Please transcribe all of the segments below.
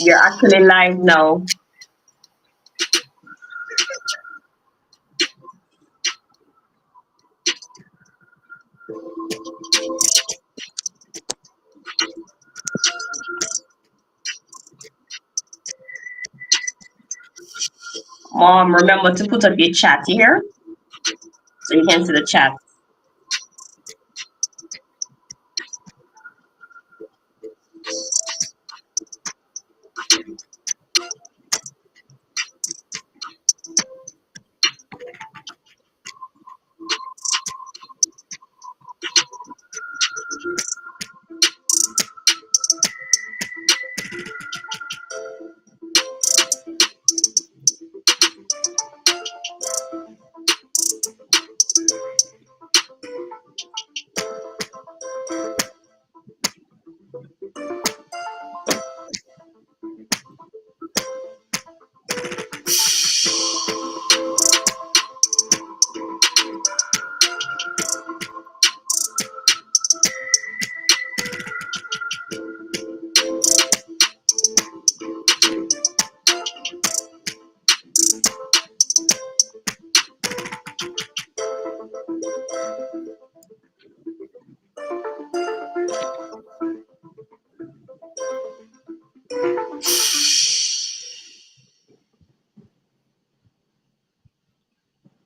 You're actually live now. Mom, remember to put up your chat here so you can see the chat.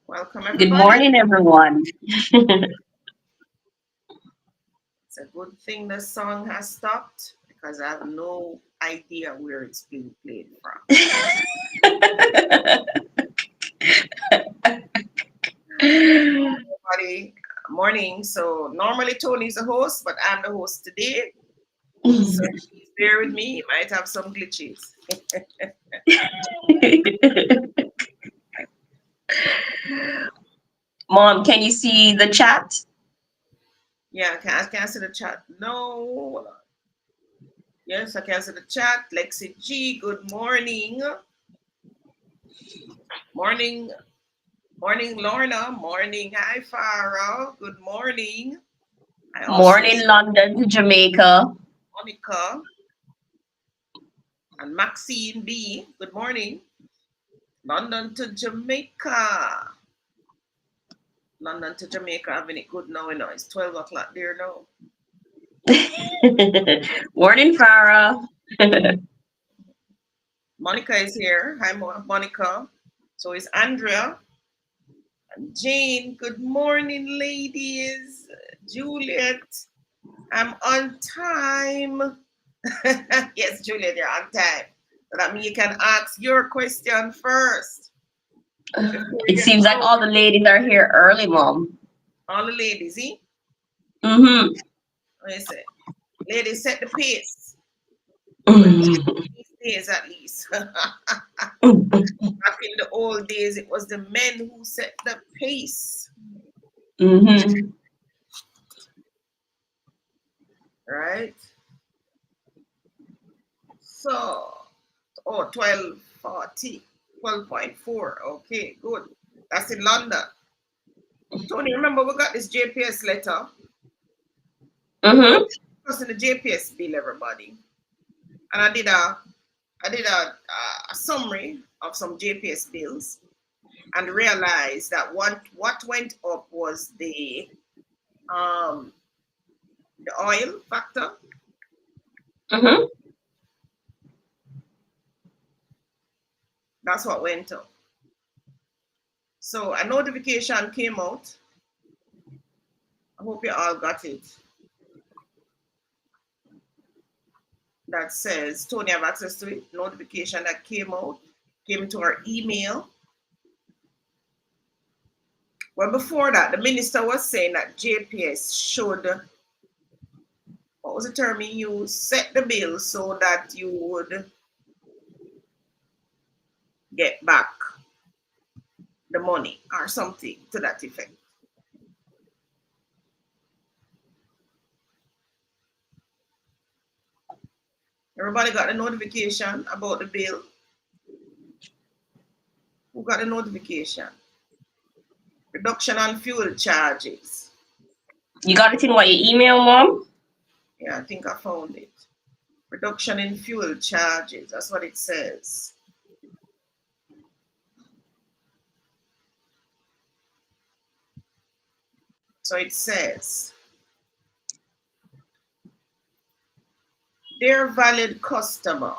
Welcome, Good everybody. morning, everyone. It's a good thing the song has stopped because I have no idea where it's being played from. Everybody, morning. So normally Tony's the host, but I'm the host today. So she's there with me. Might have some glitches. Mom, can you see the chat? Yeah, I can see the chat. No. Yes, I can see the chat. Lexi G, good morning. Morning, morning, Lorna. Morning, hi, Farah. Good morning. I also Morning, see London to Jamaica. Monica and Maxine B. Good morning. London to Jamaica. London to Jamaica having it good now. It's 12 o'clock there now. Morning, Farah. Monica is here. Hi, Monica. So is Andrea and Jane. Good morning, ladies. Juliet, I'm on time. Yes, Juliet, you're on time. So that means you can ask your question first. It seems like all the ladies are here early, Mom. All the ladies, see? Mm-hmm. What is it? Ladies, set the pace. Well, these days at least. Back in the old days, it was the men who set the pace. Mm-hmm. Right? So, 12:40, 12.4. Okay, good. That's in London. Tony, remember we got this JPS letter. Mm-hmm. It was in the JPS bill, everybody. And I did a summary of some JPS bills and realized that what went up was the oil factor. Mm-hmm. That's what went up. So a notification came out. I hope you all got it. That says Tony have access to it. Notification that came to our email. Well, before that, the minister was saying that JPS should, what was the term he used? Set the bill so that you would get back the money or something to that effect. Everybody got the notification about the bill? Who got the notification? Reduction on fuel charges. You got it in what, your email, Mom? Yeah, I think I found it. Reduction in fuel charges. That's what it says. So it says, dear valued customer,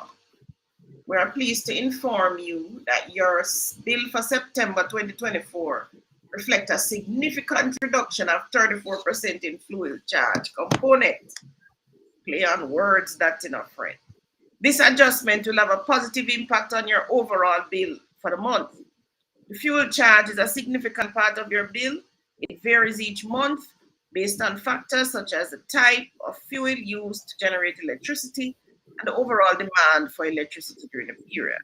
we are pleased to inform you that your bill for September 2024 reflects a significant reduction of 34% in fuel charge component. Play on words, that's enough, friend. This adjustment will have a positive impact on your overall bill for the month. The fuel charge is a significant part of your bill. It varies each month based on factors such as the type of fuel used to generate electricity and the overall demand for electricity during the period.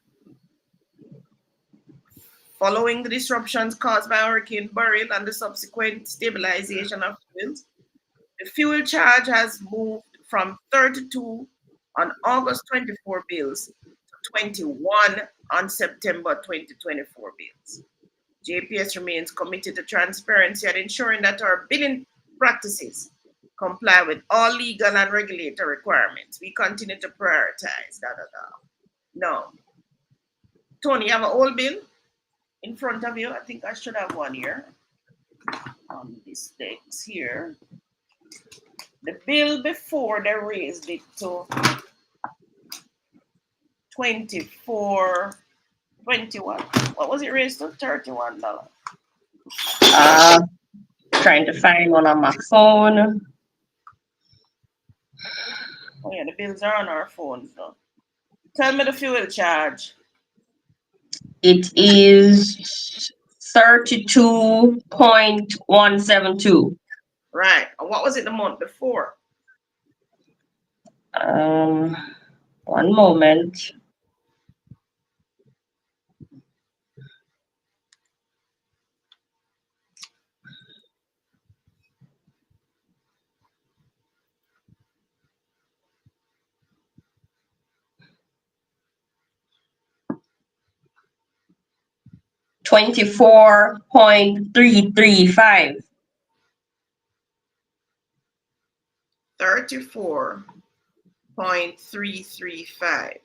Following the disruptions caused by Hurricane Beryl and the subsequent stabilization of fuels, the fuel charge has moved from 32 on August 24 bills to 21 on September 2024 bills. JPS remains committed to transparency and ensuring that our billing practices comply with all legal and regulatory requirements. We continue to prioritize. No. Tony, you have an old bill in front of you? I think I should have one here on this desk here. The bill before they raised it to 24, 21. What was it raised to? $31. Trying to find one on my phone. Oh yeah, the bills are on our phones though. Tell me the fuel charge. It is 32.172. Right. And what was it the month before? One moment. $24.335. 34.335.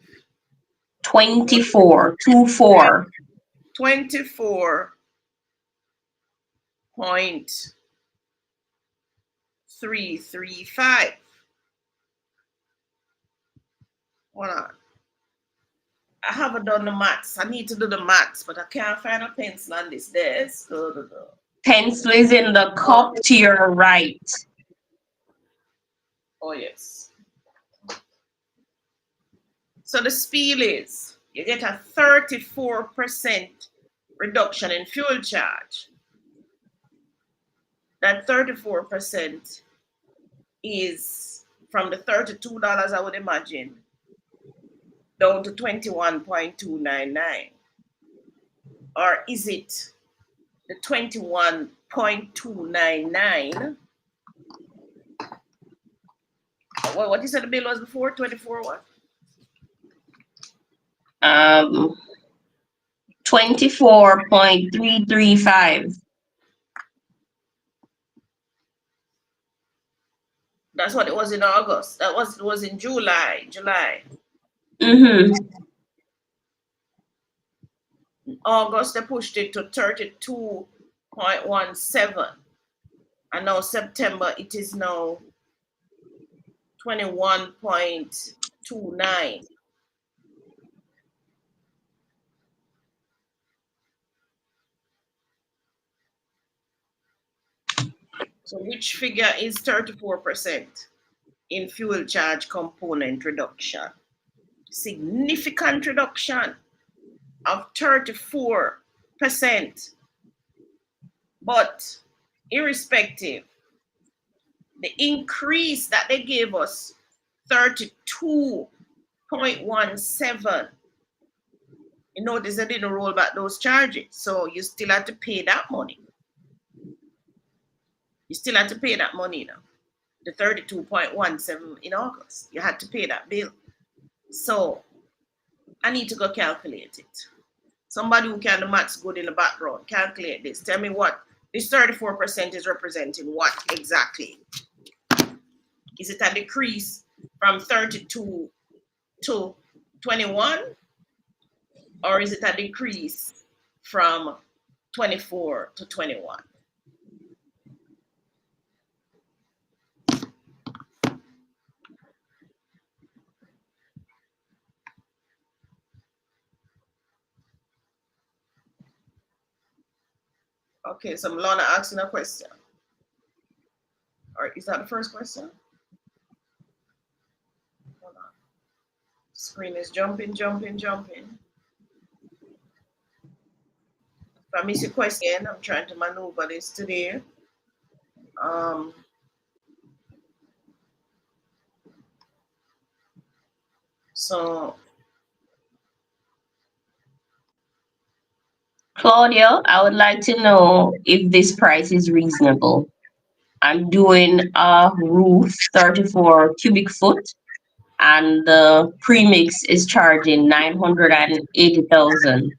24. 24.335. Hold on. I haven't done the maths. I need to do the maths, but I can't find a pencil on this desk. Pencil is in the cup to your right. Oh, yes. So the spiel is you get a 34% reduction in fuel charge. That 34% is from the $32, I would imagine, down to 21.299. Or is it the 21.299? What you said the bill was before? 24 what? 24.335. That's what it was in August. It was in July. Mm-hmm. In August, they pushed it to 32.17. And now September, it is now 21.29. So which figure is 34% in fuel charge component reduction? Significant reduction of 34%. But irrespective, the increase that they gave us, 32.17, you notice they didn't roll back those charges. So you still have to pay that money. You still have to pay that money now. The 32.17 in August. You had to pay that bill. So I need to go calculate it. Somebody who can do maths good in the background, calculate this. Tell me what this 34% is representing. What exactly? Is it a decrease from 32 to 21, or is it a decrease from 24 to 21? Okay, so Milana asking a question. Or is that the first question? Hold on. Screen is jumping. If I miss your question, I'm trying to maneuver this today. So Claudia, I would like to know if this price is reasonable. I'm doing a roof 34 cubic foot, and the premix is charging 980,000.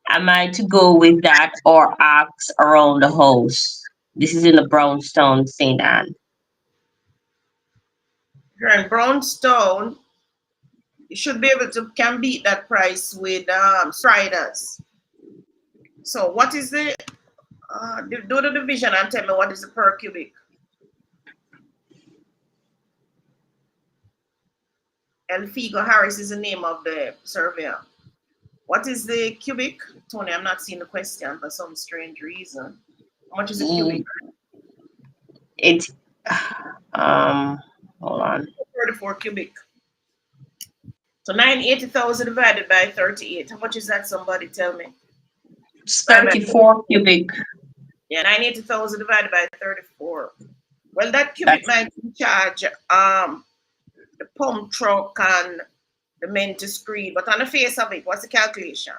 Am I to go with that or ask around the house? This is in the Brownstone, St. Anne. if you're in Brownstone, you should be able to can beat that price with Striders. So what is the do the division and tell me what is the per cubic? Elfigo Harris is the name of the surveyor. What is the cubic? Tony, I'm not seeing the question for some strange reason. How much is the cubic? It's hold on. 34 cubic. So 980,000 divided by 38. How much is that? Somebody tell me. It's 34 cubic. Yeah, 980,000 divided by 34. Well, that cubic might charge the pump truck and the mental screen, but on the face of it, what's the calculation?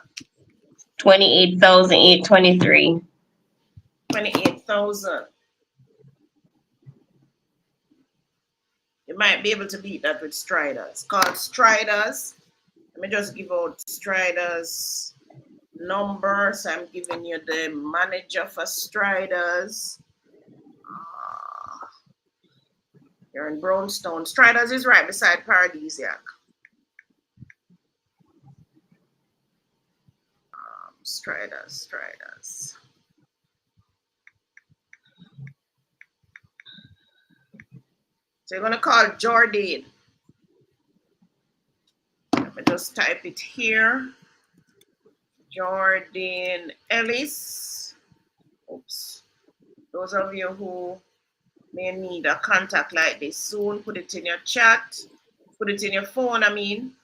28,823. 28,000. You might be able to beat that with Striders. It's called Striders. Let me just give out Striders number. So I'm giving you the manager for Striders. You're in Brownstone. Striders is right beside Paradisiac. Striders. So you're gonna call Jordan. Let me just type it here. Jordan Ellis. Oops. Those of you who may need a contact like this soon, put it in your chat. Put it in your phone, I mean.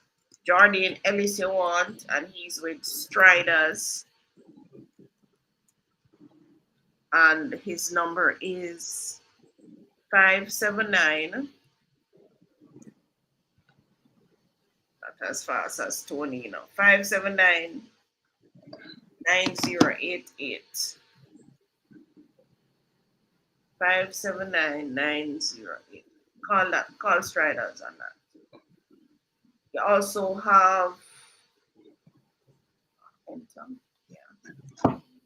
Jordan Ellis you want, and he's with Striders. And his number is 579. Not as fast as Tony, you know. 579 9088. 579-908. Call Striders on that. You also have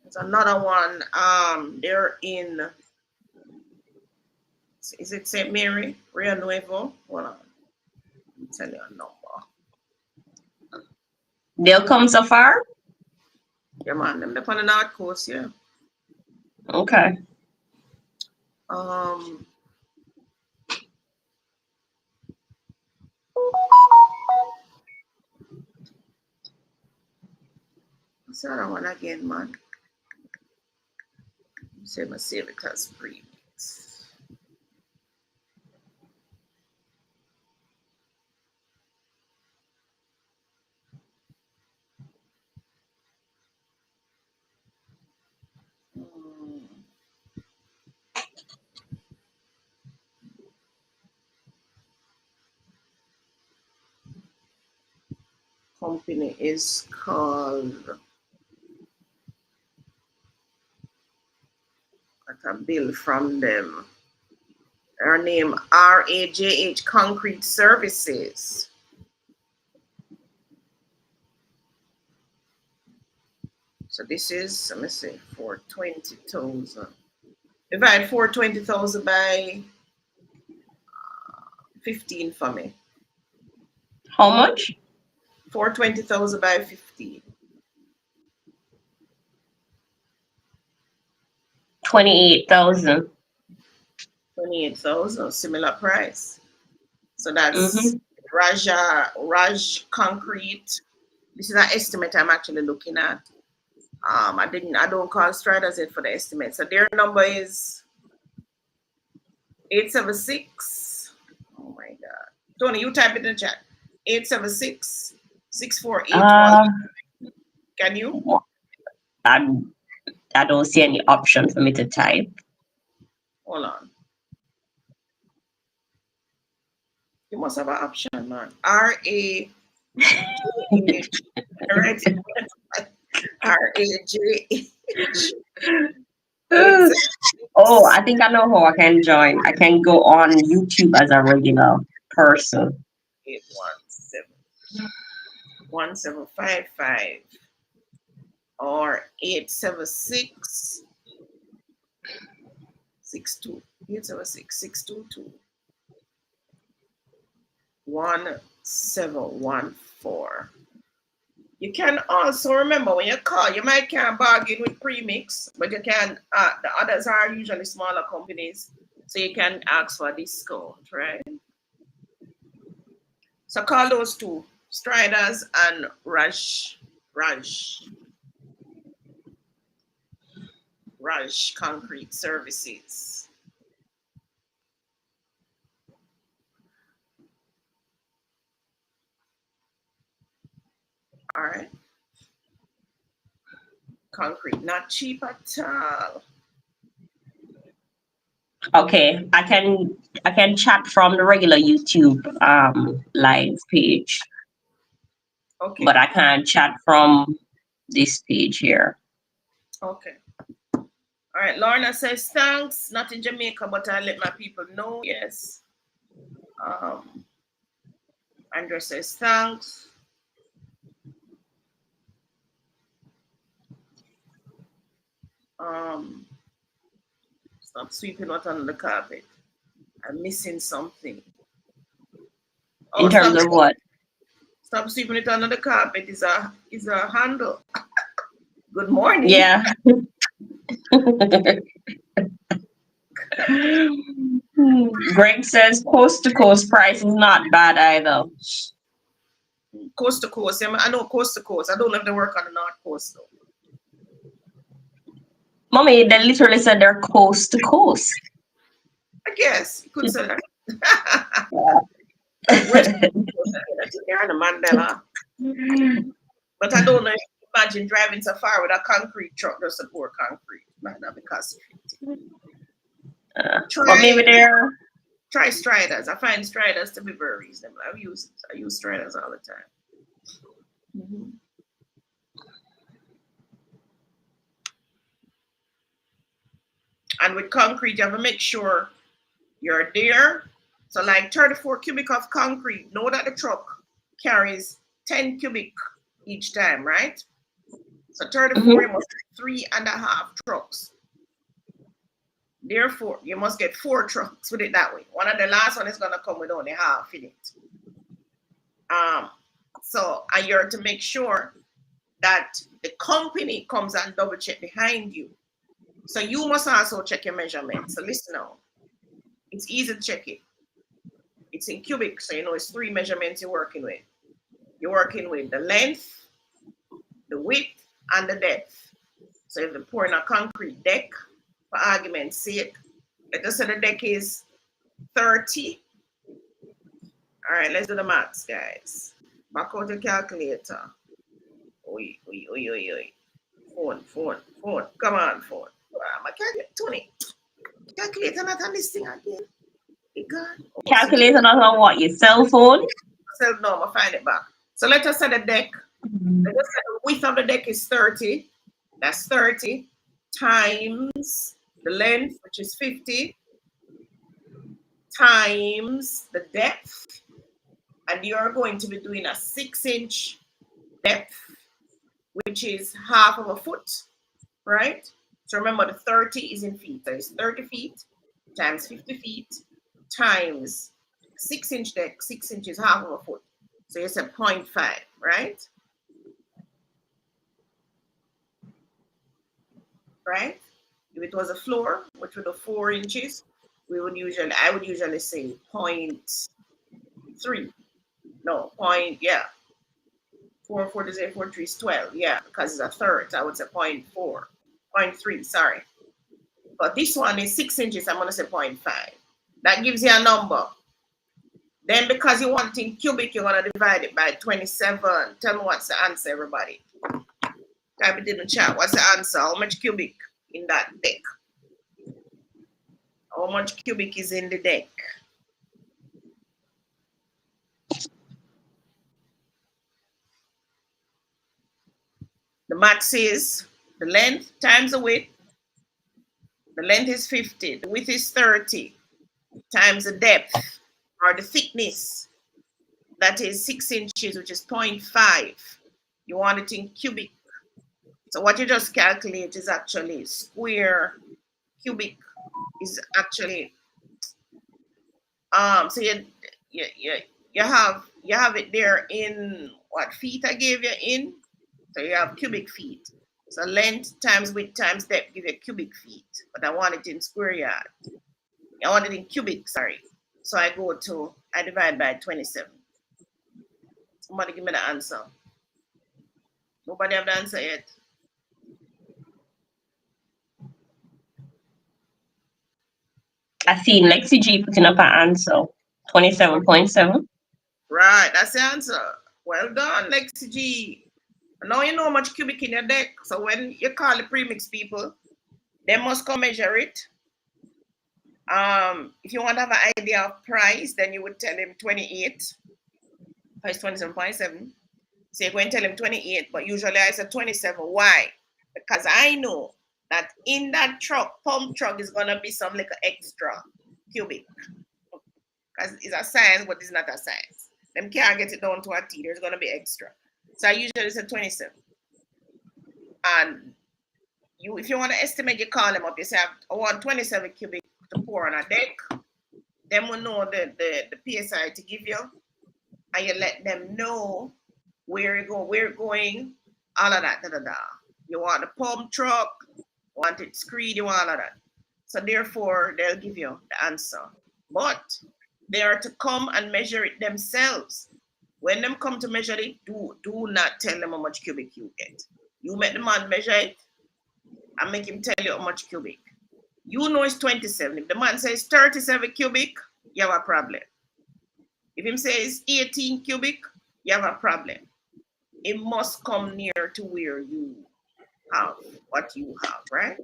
there's another one. They're in, is it St. Mary, Rio Nuevo? Hold on. I'll tell you a number. They'll come so far? Yeah, man, them up on the North Coast, yeah. Okay. What's the other one again, man? Say my save it as premix. Company is called, got a bill from them. Her name RAJH Concrete Services. So this is, let me see, 420,000. Divide 420,000 by 15 for me. How much? 420,000 by 15. 28,000. 28,000, similar price. So that's Mm-hmm. Raj Concrete. This is an estimate I'm actually looking at. I don't call Striders yet for the estimate. So their number is 876. Oh my God. Tony, you type it in the chat. 876 6481. Um, Can you? I, I don't see any option for me to type. Hold on. You must have an option, man. RAJH. Right? RAJH. Oh, 876 I think I know how I can join. I can go on YouTube as a regular person. 817 or 876 62 876 622 1714. You can also remember when you call, you might can't bargain with premix, but you can. The others are usually smaller companies, so you can ask for a discount, right? So call those two, Striders and Rush Concrete Services. All right. Concrete, not cheap at all. Okay, I can chat from the regular YouTube live page, Okay. but I can't chat from this page here. Okay. All right. Lorna says thanks. Not in Jamaica, but I let my people know. Yes. Andrea says thanks. Stop sweeping out on the carpet. I'm missing something. In Oh, terms of what? stop sweeping it under the carpet is a handle. Good morning. Yeah. Greg says coast to coast price is not bad either. Coast to coast. I know coast to coast. I don't know if they work on the north coast though. Mommy, they literally said they're coast to coast. I guess you could say that. Yeah. Where's they're in the Mandela. But I don't know if you imagine driving so far with a concrete truck just to pour concrete. Might not be cost effective. But maybe they're Try Striders. I find Striders to be very reasonable. I use Striders all the time. Mm-hmm. And with concrete, you have to make sure you're there. So like 34 cubic of concrete, know that the truck carries 10 cubic each time, right? So 34, you must get 3.5 trucks. Therefore, you must get 4 trucks with it that way. One of the last one is gonna come with only half in it. So and you're to make sure that the company comes and double check behind you. So you must also check your measurements. So listen now. It's easy to check it. It's in cubic, so you know it's 3 measurements you're working with. You're working with the length, the width, and the depth. So if you're pouring a concrete deck, for argument's sake, let us say the deck is 30. All right, let's do the maths, guys. Back out your calculator. Oi. Phone. Come on, phone. My calculator, Tony. Calculator not on this thing again. God. calculating on what? Your cell phone? No, I'll find it back. So let us say the deck. Let us say the width of the deck is 30. That's 30 times the length, which is 50, times the depth. And you're going to be doing a 6-inch depth, which is half of a foot, right? So remember the 30 is in feet. So it's 30 feet times 50 feet times 6-inch deck. 6 inches, half of a foot. So you say 0.5, right? Right? If it was a floor, which would be 4 inches, I would usually say 0.3. No, yeah. 4 to 4 3 is 12. Yeah, because it's a third. I would say 0.4, 0.3, sorry. But this one is 6 inches, I'm going to say 0.5. That gives you a number. Then because you want it in cubic, you're going to divide it by 27. Tell me what's the answer, everybody. Type it in the chat. What's the answer? How much cubic in that deck? How much cubic is in the deck? The max is the length times the width. The length is 50. The width is 30 times the depth or the thickness. That is 6 inches, which is 0.5. You want it in cubic. So what you just calculate is actually square. Cubic is actually so you have it there in what feet I gave you in. So you have cubic feet. So length times width times depth give you cubic feet. But I want it in square yard. I want it in cubic, sorry. So I divide by 27. Somebody give me the answer. Nobody have the answer yet. I see Lexi G putting up an answer. 27.7. Right, that's the answer. Well done, Lexi G. Now you know how much cubic in your deck. So when you call the premix people, they must come measure it. If you want to have an idea of price, then you would tell him 28. Price 27.7. So you're going to tell him 28, but usually I say 27. Why? Because I know that in that truck, pump truck is gonna be some little extra cubic. Because it's a science, but it's not a science. Them can't get it down to a T. There's gonna be extra. So I usually say 27. And if you want to estimate, you call them up. You say, I want 27 cubic to pour on a deck. Them will know the PSI to give you. And you let them know where you're going, all of that. You want the pump truck, want it screed, you want all of that. So therefore, they'll give you the answer. But they are to come and measure it themselves. When them come to measure it, do not tell them how much cubic you get. You make the man measure it and make him tell you how much cubic. You know it's 27. If the man says 37 cubic, you have a problem. If him says 18 cubic, you have a problem. It must come near to where you have what you have, right?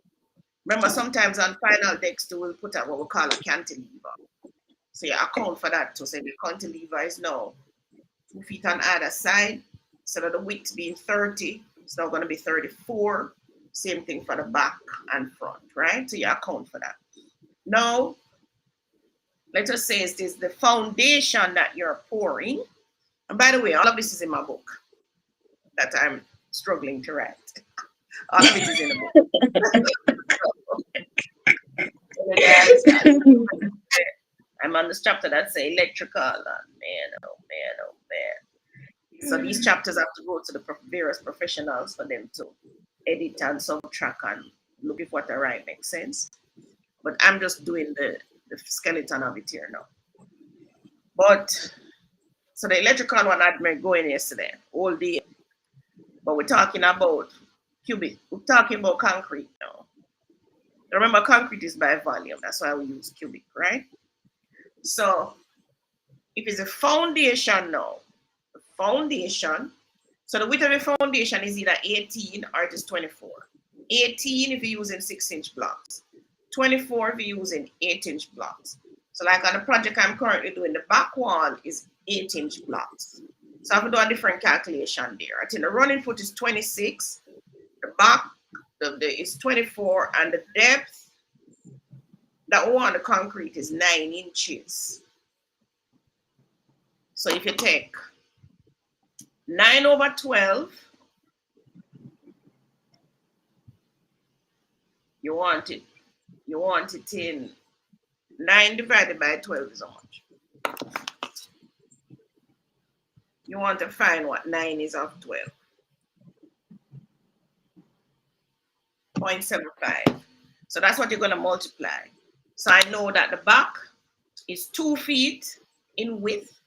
Remember, sometimes on final decks too, we'll put out what we call a cantilever. So you account for that too. So the cantilever is now 2 feet on either side. Instead of the width being 30, it's now going to be 34. Same thing for the back and front, right? So you account for that. Now, let us say it is the foundation that you're pouring. And by the way, all of this is in my book that I'm struggling to write. All of it is in the book. I'm on this chapter that say electrical, and man. So these chapters have to go to the various professionals for them to edit and subtract and look if what I write makes sense. But I'm just doing the skeleton of it here now. But so the electrical one I'd been going yesterday, all day. But we're talking about cubic. We're talking about concrete now. Remember, concrete is by volume. That's why we use cubic, right? So if it's a foundation now, the foundation, so the width of the foundation is either 18 or it is 24. 18 if you're using 6-inch blocks. 24 if you're using 8-inch blocks. So like on the project I'm currently doing, the back wall is 8-inch blocks. So I have to do a different calculation there. I think the running foot is 26, the back is 24, and the depth that one the concrete is 9 inches. So if you take 9/12, you want it in 9 divided by 12 is how much? You want to find what 9 is of 12. 0.75. So that's what you're going to multiply. So I know that the back is 2 feet in width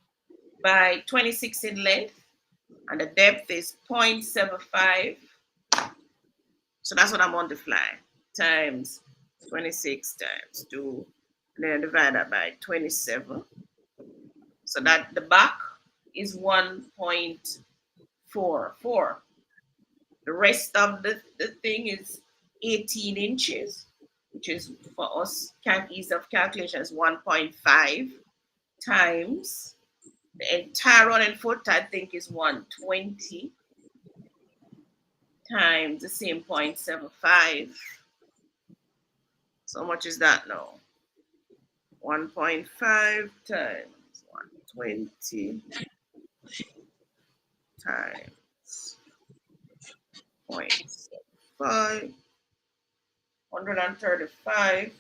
by 26 in length, and the depth is 0.75. So that's what I'm multiplying. Times 26 times 2, and then divide that by 27. So that the back is 1.44. The rest of the thing is 18 inches, which is for us ease of calculation is 1.5 times the entire running foot, I think, is 120 times the same 0.75. So much is that now? 1.5 times 120 times 0.75, 135.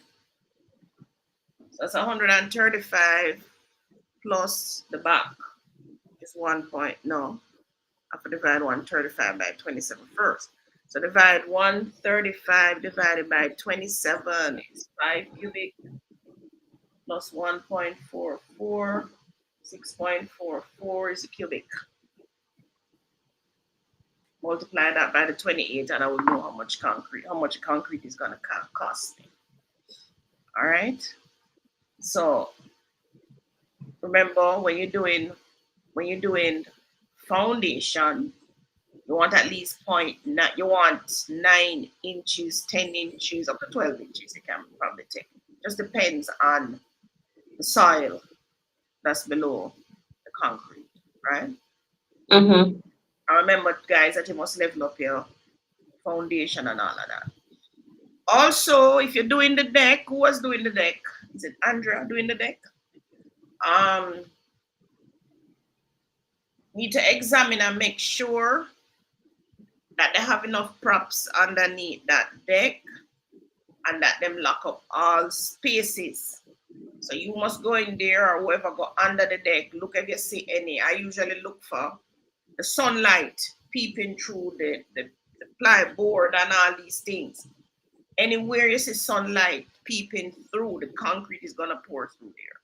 So that's 135 plus the back is 1 point. No, I have to divide 135 by 27 first. So divide 135 divided by 27 is 5 cubic plus 1.44. 6.44 is a cubic. Multiply that by the 28 and I will know how much concrete is going to cost me. All right. So remember, when you're doing foundation, you want at least you want 9 inches, 10 inches, up to 12 inches. You can probably take. Just depends on the soil that's below the concrete, right? Mm-hmm. I remember, guys, that you must level up your foundation and all of that. Also, if you're doing the deck, who was doing the deck? Is it Andrea doing the deck? Need to examine and make sure that they have enough props underneath that deck and that them lock up all spaces. So you must go in there, or whoever go under the deck, look if you see any. I usually look for the sunlight peeping through the plyboard and all these things. Anywhere you see sunlight peeping through, the concrete is gonna pour through there.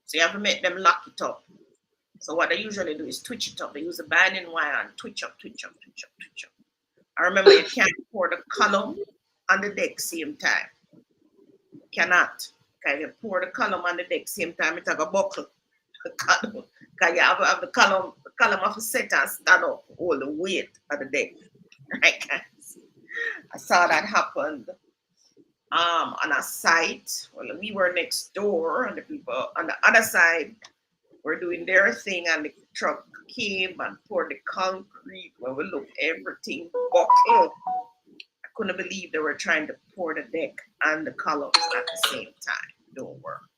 So you have to make them lock it up. So what they usually do is twitch it up. They use a binding wire and twitch up, twitch up, twitch up, twitch up. I remember you can't pour the column on the deck same time. You cannot. Because you pour the column on the deck same time, it's like a buckle. Because you have the column of the set and stand up all the weight of the deck. Right, guys? I saw that happen on a site. Well, we were next door, and the people on the other side were doing their thing, and the truck came and poured the concrete. When we looked, everything buckled. I couldn't believe they were trying to pour the deck and the columns at the same time. Don't work.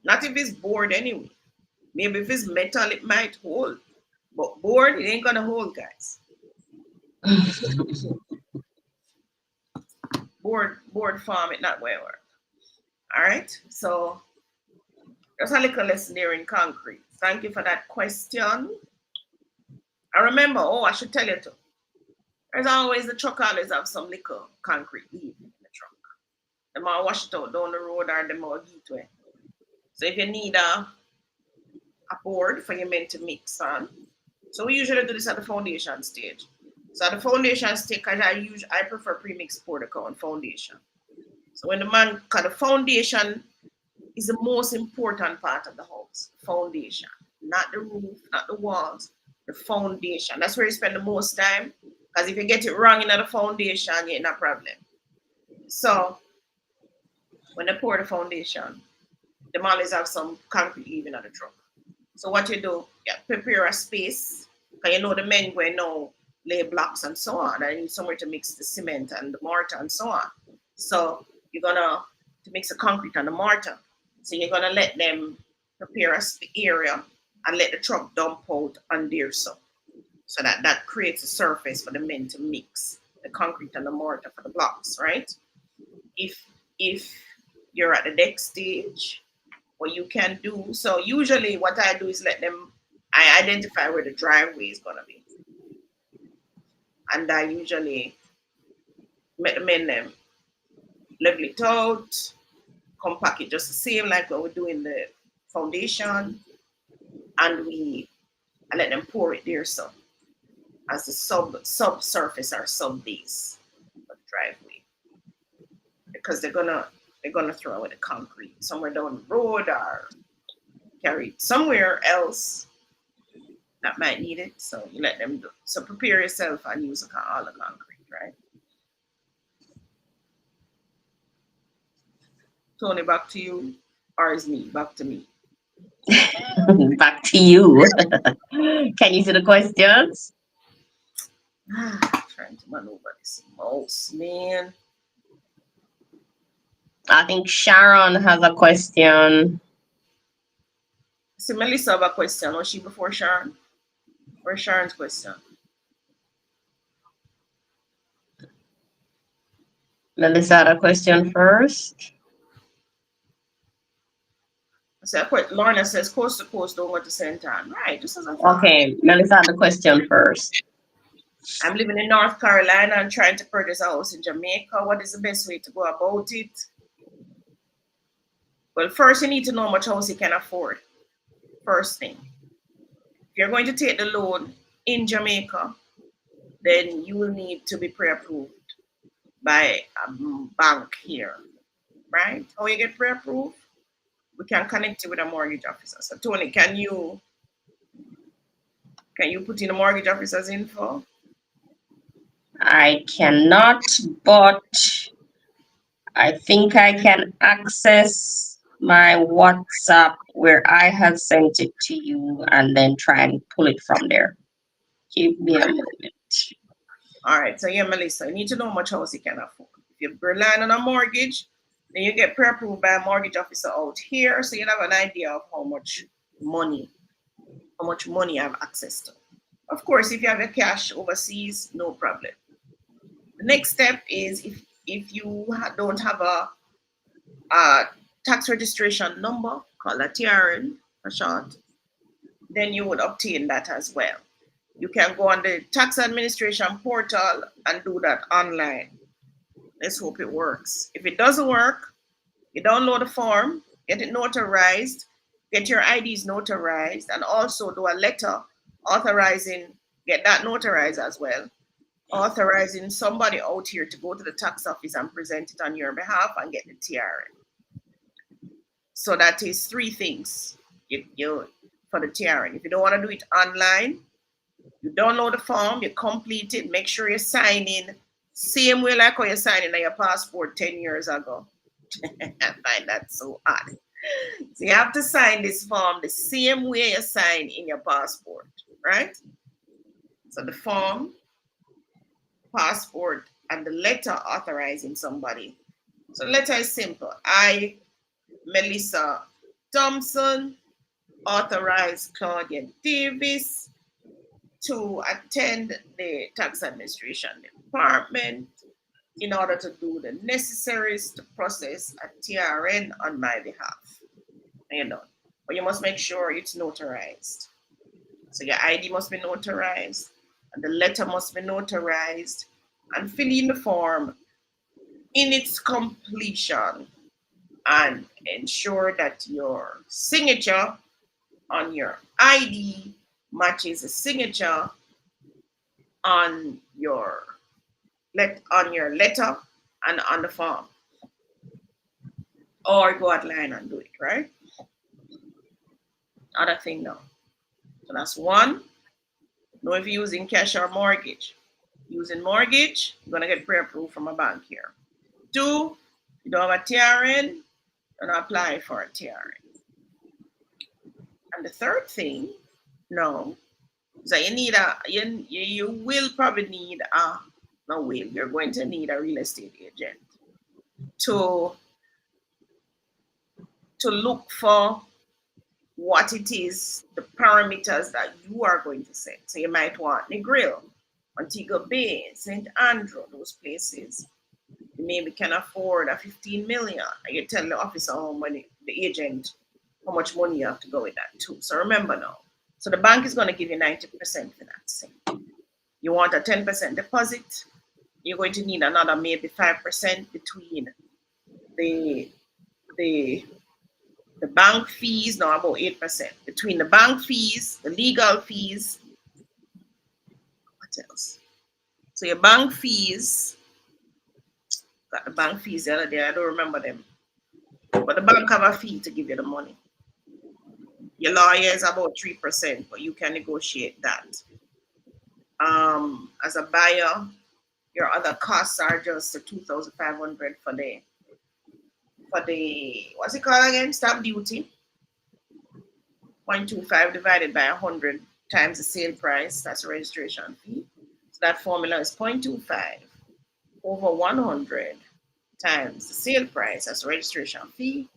Not if it's board anyway. Maybe if it's metal, it might hold. But board, it ain't gonna hold, guys. board form, it not going to work. All right. So just a little lesson there in concrete. Thank you for that question. I remember, I should tell you too. There's always the truck always have some little concrete leave in the truck. The more wash it out down the road or the more get way. So if you need a board for your men to mix on, so we usually do this at the foundation stage. So at the foundation stage, I prefer premix portico and foundation. So when because the foundation is the most important part of the house. Foundation, not the roof, not the walls, the foundation. That's where you spend the most time. Because if you get it wrong in the foundation, you ain't no problem. So when they pour the foundation, they always have some concrete leaving on the truck. So what you do, you prepare a space, because you know the men going now lay blocks and so on. I need somewhere to mix the cement and the mortar and so on. So you're gonna to mix the concrete and the mortar. So you're gonna let them prepare the area and let the truck dump out on there so that creates a surface for the men to mix the concrete and the mortar for the blocks, right? If you're at the deck stage, what you can do, so usually what I do is let them I identify where the driveway is gonna be, and I usually make the men them level it out, compact it just the same like what we do in the foundation, and I let them pour it there so as the subsurface or sub base of the driveway because they're gonna throw away the concrete somewhere down the road or carry it somewhere else that might need it. So you let them do. So prepare yourself and use all the concrete, right? Tony, back to you, or is me back to me? Back to you. Can you see the questions? Trying to maneuver this mouse, man. I think Sharon has a question. See, Melissa have a question. Was she before Sharon? Or Sharon's question? Melissa had a question first. So Lorna says coast to coast, don't go to St. Anne. Right, just as I thought. Okay, Melissa had the question first. I'm living in North Carolina and trying to purchase a house in Jamaica. What is the best way to go about it? Well, first you need to know how much house you can afford. First thing. If you're going to take the loan in Jamaica, then you will need to be pre-approved by a bank here, right? How you get pre-approved? We can connect you with a mortgage officer. So Tony, can you put in a mortgage officer's info? I cannot, but I think I can access my WhatsApp where I have sent it to you and then try and pull it from there. Give me a moment. All right, so yeah, Melissa, you need to know how much house you can afford. If you're relying on a mortgage, then you get pre-approved by a mortgage officer out here, so you have an idea of money, how much money you have access to. Of course, if you have your cash overseas, no problem. The next step is if you don't have a tax registration number called a TRN for short, then you would obtain that as well. You can go on the tax administration portal and do that online. Let's hope it works. If it doesn't work, you download the form, get it notarized, get your IDs notarized, and also do a letter authorizing, get that notarized as well, authorizing somebody out here to go to the tax office and present it on your behalf and get the TRN. So that is three things you for the TRN. If you don't want to do it online, you download the form, you complete it, make sure you sign in same way like how you signed in on your passport 10 years ago. I find that so odd. So you have to sign this form the same way you sign in your passport, right? So the form, passport, and the letter authorizing somebody. So the letter is simple. I, Melissa Thompson, authorize Claudia Davis to attend the tax administration department in order to do the necessaries to process a TRN on my behalf. But you must make sure it's notarized. So your ID must be notarized, and the letter must be notarized, and fill in the form in its completion, and ensure that your signature on your ID matches the signature on your letter and on the form, or go online and do it, right? Other thing now. So that's one. Know if you're using cash or mortgage. Using mortgage, you're gonna get pre-approved from a bank here. Two, you don't have a TRN, you're gonna apply for a TRN. And the third thing, no, is that you will probably need you're going to need a real estate agent to look for what it is, the parameters that you are going to set. So you might want Negril, Montego Bay, St. Andrew, those places. You maybe can afford a 15 million. And you tell the officer the agent, how much money you have to go with that too. So remember now, So the bank is going to give you 90% financing. You want a 10% deposit, you're going to need another maybe 5% between the the the bank fees, no, about 8%. Between the bank fees, the legal fees, what else? So your bank fees, got the bank fees the other day, I don't remember them. But the bank have a fee to give you the money. Your lawyer is about 3%, but you can negotiate that. As a buyer, your other costs are just the 2,500 for the what's it called again? Stamp duty. 0.25 divided by 100 times the sale price. That's the registration fee. So that formula is 0.25 over 100 times the sale price. That's the registration fee,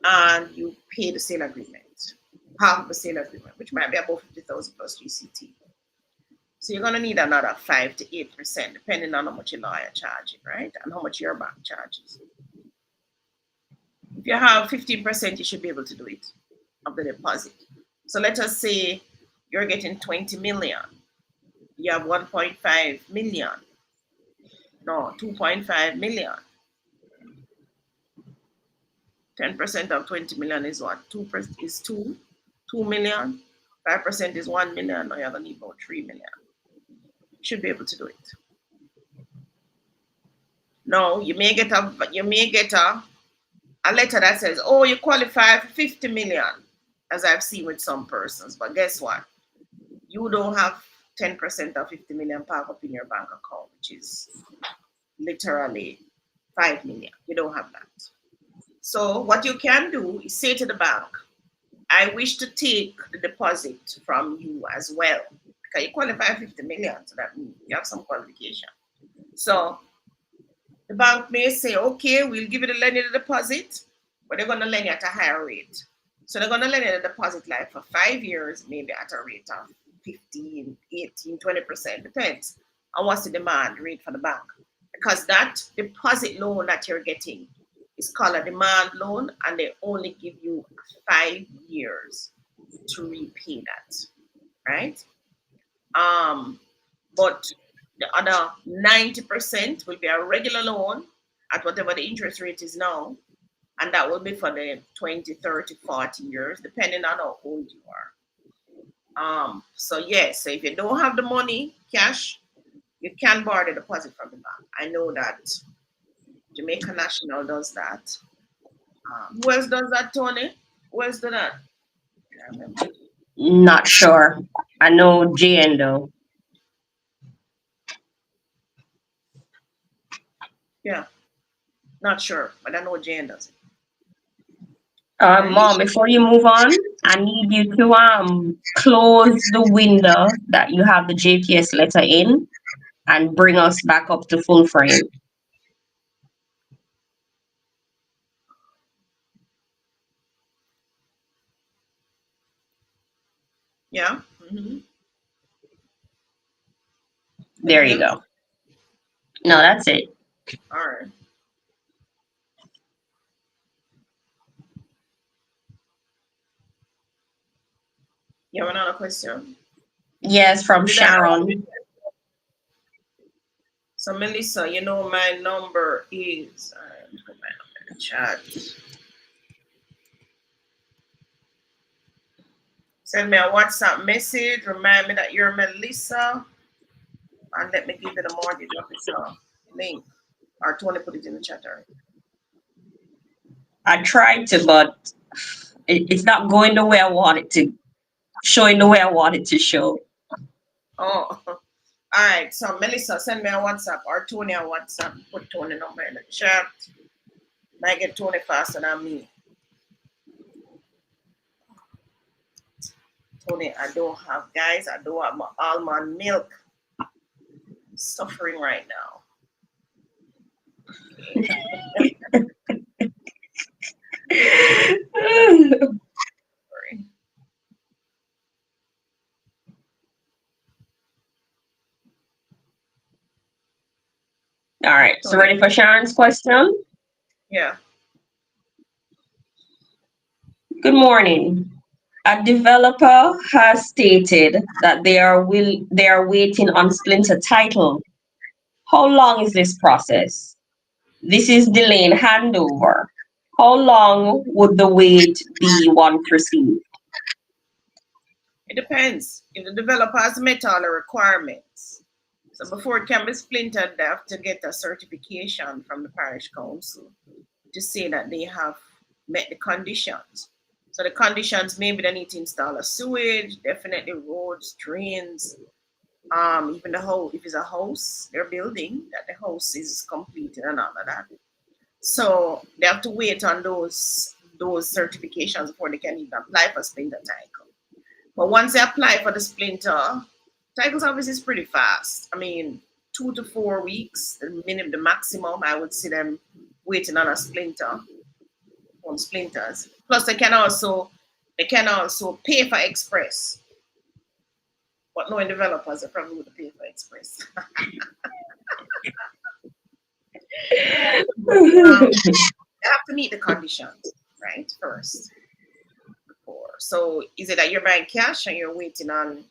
and you pay the sale agreement, half of the sale agreement, which might be about 50,000 plus GCT. So you're going to need another 5 to 8%, depending on how much your lawyer charges, right? And how much your bank charges. If you have 15%, you should be able to do it of the deposit. So let us say you're getting 20 million. You have 1.5 million. No, 2.5 million. 10% of 20 million is what? 2% is 2 million. 5% is 1 million. Now you're going to need about 3 million. You should be able to do it. No, you may get a letter that says, oh, you qualify for 50 million, as I've seen with some persons. But guess what? You don't have 10% of 50 million parked up in your bank account, which is literally 5 million. You don't have that. So what you can do is say to the bank, I wish to take the deposit from you as well. Because you qualify 50 million, so that means you have some qualification. So the bank may say, okay, we'll give you the lending deposit, but they're going to lend you at a higher rate. So they're going to lend you the deposit like for 5 years, maybe at a rate of 15, 18, 20%, depends on what's the demand rate for the bank. Because that deposit loan that you're getting is called a demand loan, and they only give you 5 years to repay that, right? But the other 90% will be a regular loan at whatever the interest rate is now, and that will be for the 20, 30, 40 years, depending on how old you are. So yes, so if you don't have the money, cash, you can borrow the deposit from the bank. I know that Jamaica National does that. Who else does that, Tony? Who else does that? I remember. Not sure. I know Jen though. Yeah, not sure, but I know Jane does it. Mom, Alicia, before you move on, I need you to close the window that you have the JPS letter in and bring us back up to full frame. yeah. There Anything you else? go. No, that's it. All right. You have another question? Yes, from Did I? Sharon. So Melissa, you know my number is. Put my number in the chat. Send me a WhatsApp message. Remind me that you're Melissa, and let me give you the mortgage officer link. Or Tony put it in the chat already. I tried to, but it's not going the way I want it to, showing the way I want it to show. Oh, all right. So Melissa, send me a WhatsApp or Tony a WhatsApp. Put Tony number in the chat. Might get Tony faster than me. Tony, I don't have guys. I don't have my almond milk. I'm suffering right now. Sorry. All right, so Tony, ready for Sharon's question? yeah. Good morning. A developer has stated that they are waiting on splinter title. How long is this process? This is delaying handover. How long would the wait be once received? It depends. If the developer has met all the requirements, so before it can be splintered, they have to get a certification from the parish council to say that they have met the conditions. So the conditions, maybe they need to install a sewage, definitely roads, drains, even the whole, if it's a house they're building, that the house is completed and all of that. So they have to wait on those certifications before they can even apply for splinter title. But once they apply for the splinter, titles office is pretty fast. I mean, 2 to 4 weeks, the maximum. I would see them waiting on a splinter, on splinters. Plus, they can also pay for express. But knowing developers, they probably would pay for express. But you have to meet the conditions, right? First. So is it that you're buying cash and you're waiting on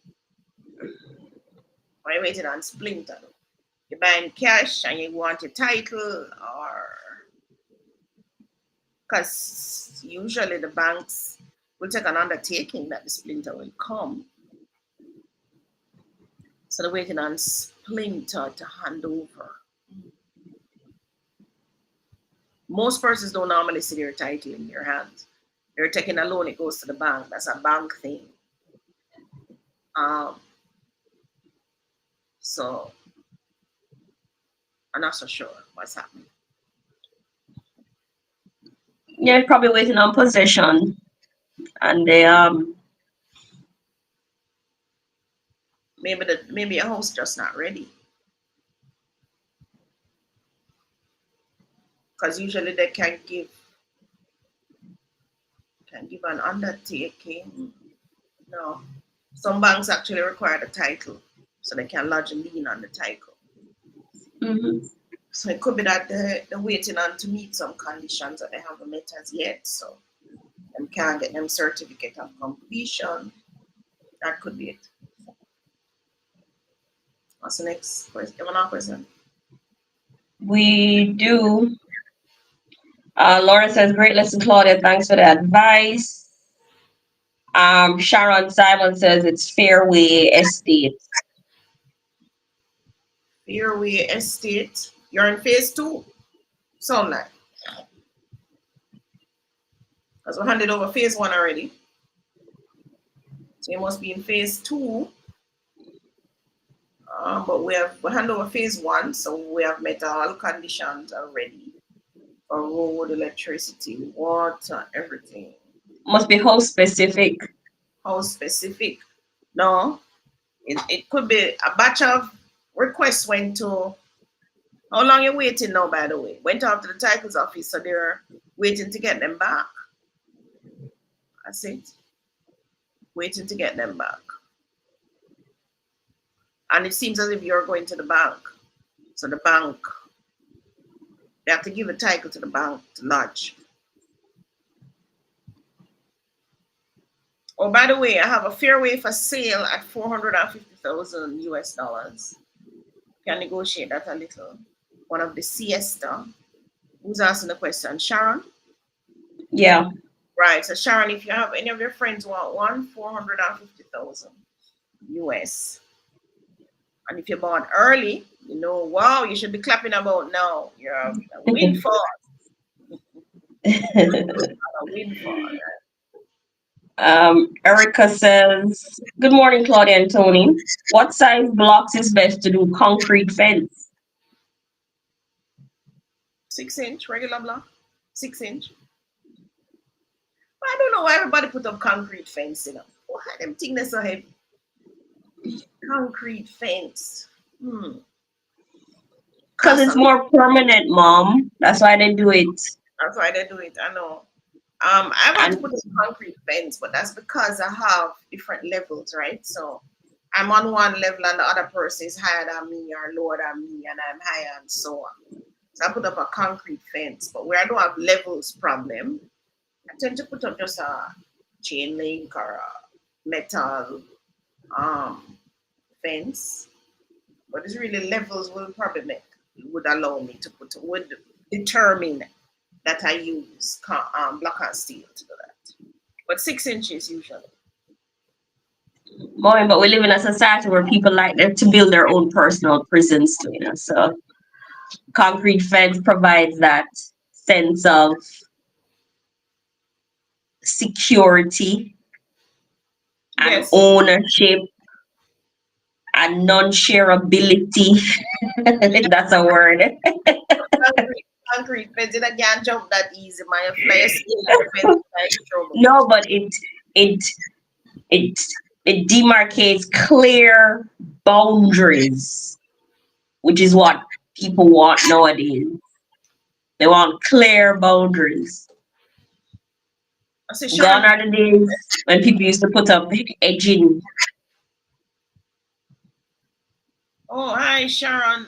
splinter? You're buying cash and you want a title, or because usually the banks will take an undertaking that the splinter will come. So they're waiting on splinter to hand over. Most persons don't normally see their title in their hands. They're taking a loan, it goes to the bank. That's a bank thing. Um, so I'm not so sure what's happening. Yeah, probably waiting on possession, and they Maybe a house just not ready. Because usually they can give an undertaking. No. Some banks actually require the title so they can lodge a lien on the title. mhm. So it could be that they're waiting on to meet some conditions that they haven't met as yet. So they can't get them certificate of completion. That could be it. What's the next question? You have another question? We do. Laura says, "Great lesson, Claudia. Thanks for the advice." Sharon Simon says it's Fairway Estate. Fairway Estate. You're in phase two. Sound like. Because we handed over phase one already. So you must be in phase two. But we hand over phase one, so we have met all conditions already for road, electricity, water, everything. Must be house specific. How specific? No, it could be a batch of requests went to. How long you waiting now? By the way, went out to the titles office, so they're waiting to get them back. That's it. Waiting to get them back. And it seems as if you're going to the bank. So the bank, they have to give a title to the bank to lodge. Oh, by the way, I have a fairway for sale at 450,000 US dollars. Can negotiate that a little. One of the siesta. Who's asking the question? Sharon? Yeah. Right. So Sharon, if you have any of your friends want one, 450,000 US. And if you bought early, wow, you should be clapping about now. You're a windfall. A windfall. Erica says, "Good morning, Claudia and Tony. What size blocks is best to do concrete fence?" 6 inch regular block. 6 inch. I don't know why everybody put up concrete fence, Why them things that's so heavy? Concrete fence. Because Cost it's a lot. more permanent, Mom. That's why they do it. That's why they do it. I know. I want to And put up a concrete fence, but that's because I have different levels, right? So I'm on one level and the other person is higher than me or lower than me, and I'm higher and so on. So I put up a concrete fence, but where I don't have levels problem, I tend to put up just a chain link or a metal um, fence. But it's really levels will probably make would allow me to put would determine that I use block and steel to do that. But 6 inches usually. Boy, but we live in a society where people like to build their own personal prisons too, you know. So concrete fence provides that sense of security and Yes, ownership and non-shareability. If that's a word. concrete fence. It can't jump that easy, man. You fly a scale and the fence like trouble. No, but it it it demarcates clear boundaries, which is what people want nowadays. They want clear boundaries. I say, Gone Sharon, are the days when people used to put up edging. oh hi Sharon.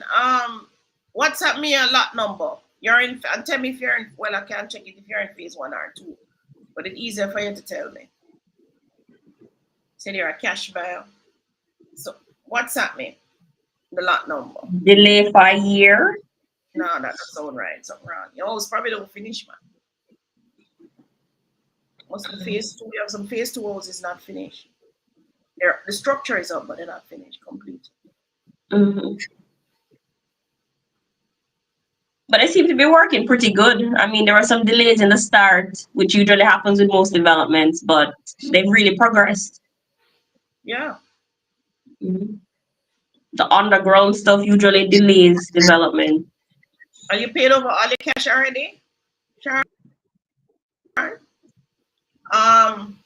WhatsApp me a lot number. You're in and tell me if you're in well I can't check it if you're in phase 1 or 2. But it's easier for you to tell me. Say you're a cash buyer. So WhatsApp me the lot number. Delay for a year. No, that doesn't sound right. Something wrong. Your house probably don't finish, man. Must be phase 2. You have some phase 2 houses not finished. The structure is up, but they're not finished complete. Mhm. But it seems to be working pretty good. I mean, there were some delays in the start, which usually happens with most developments, but they've really progressed. Yeah. Mhm. The underground stuff usually delays development. Are you paid over all your cash already? Sharon? Um,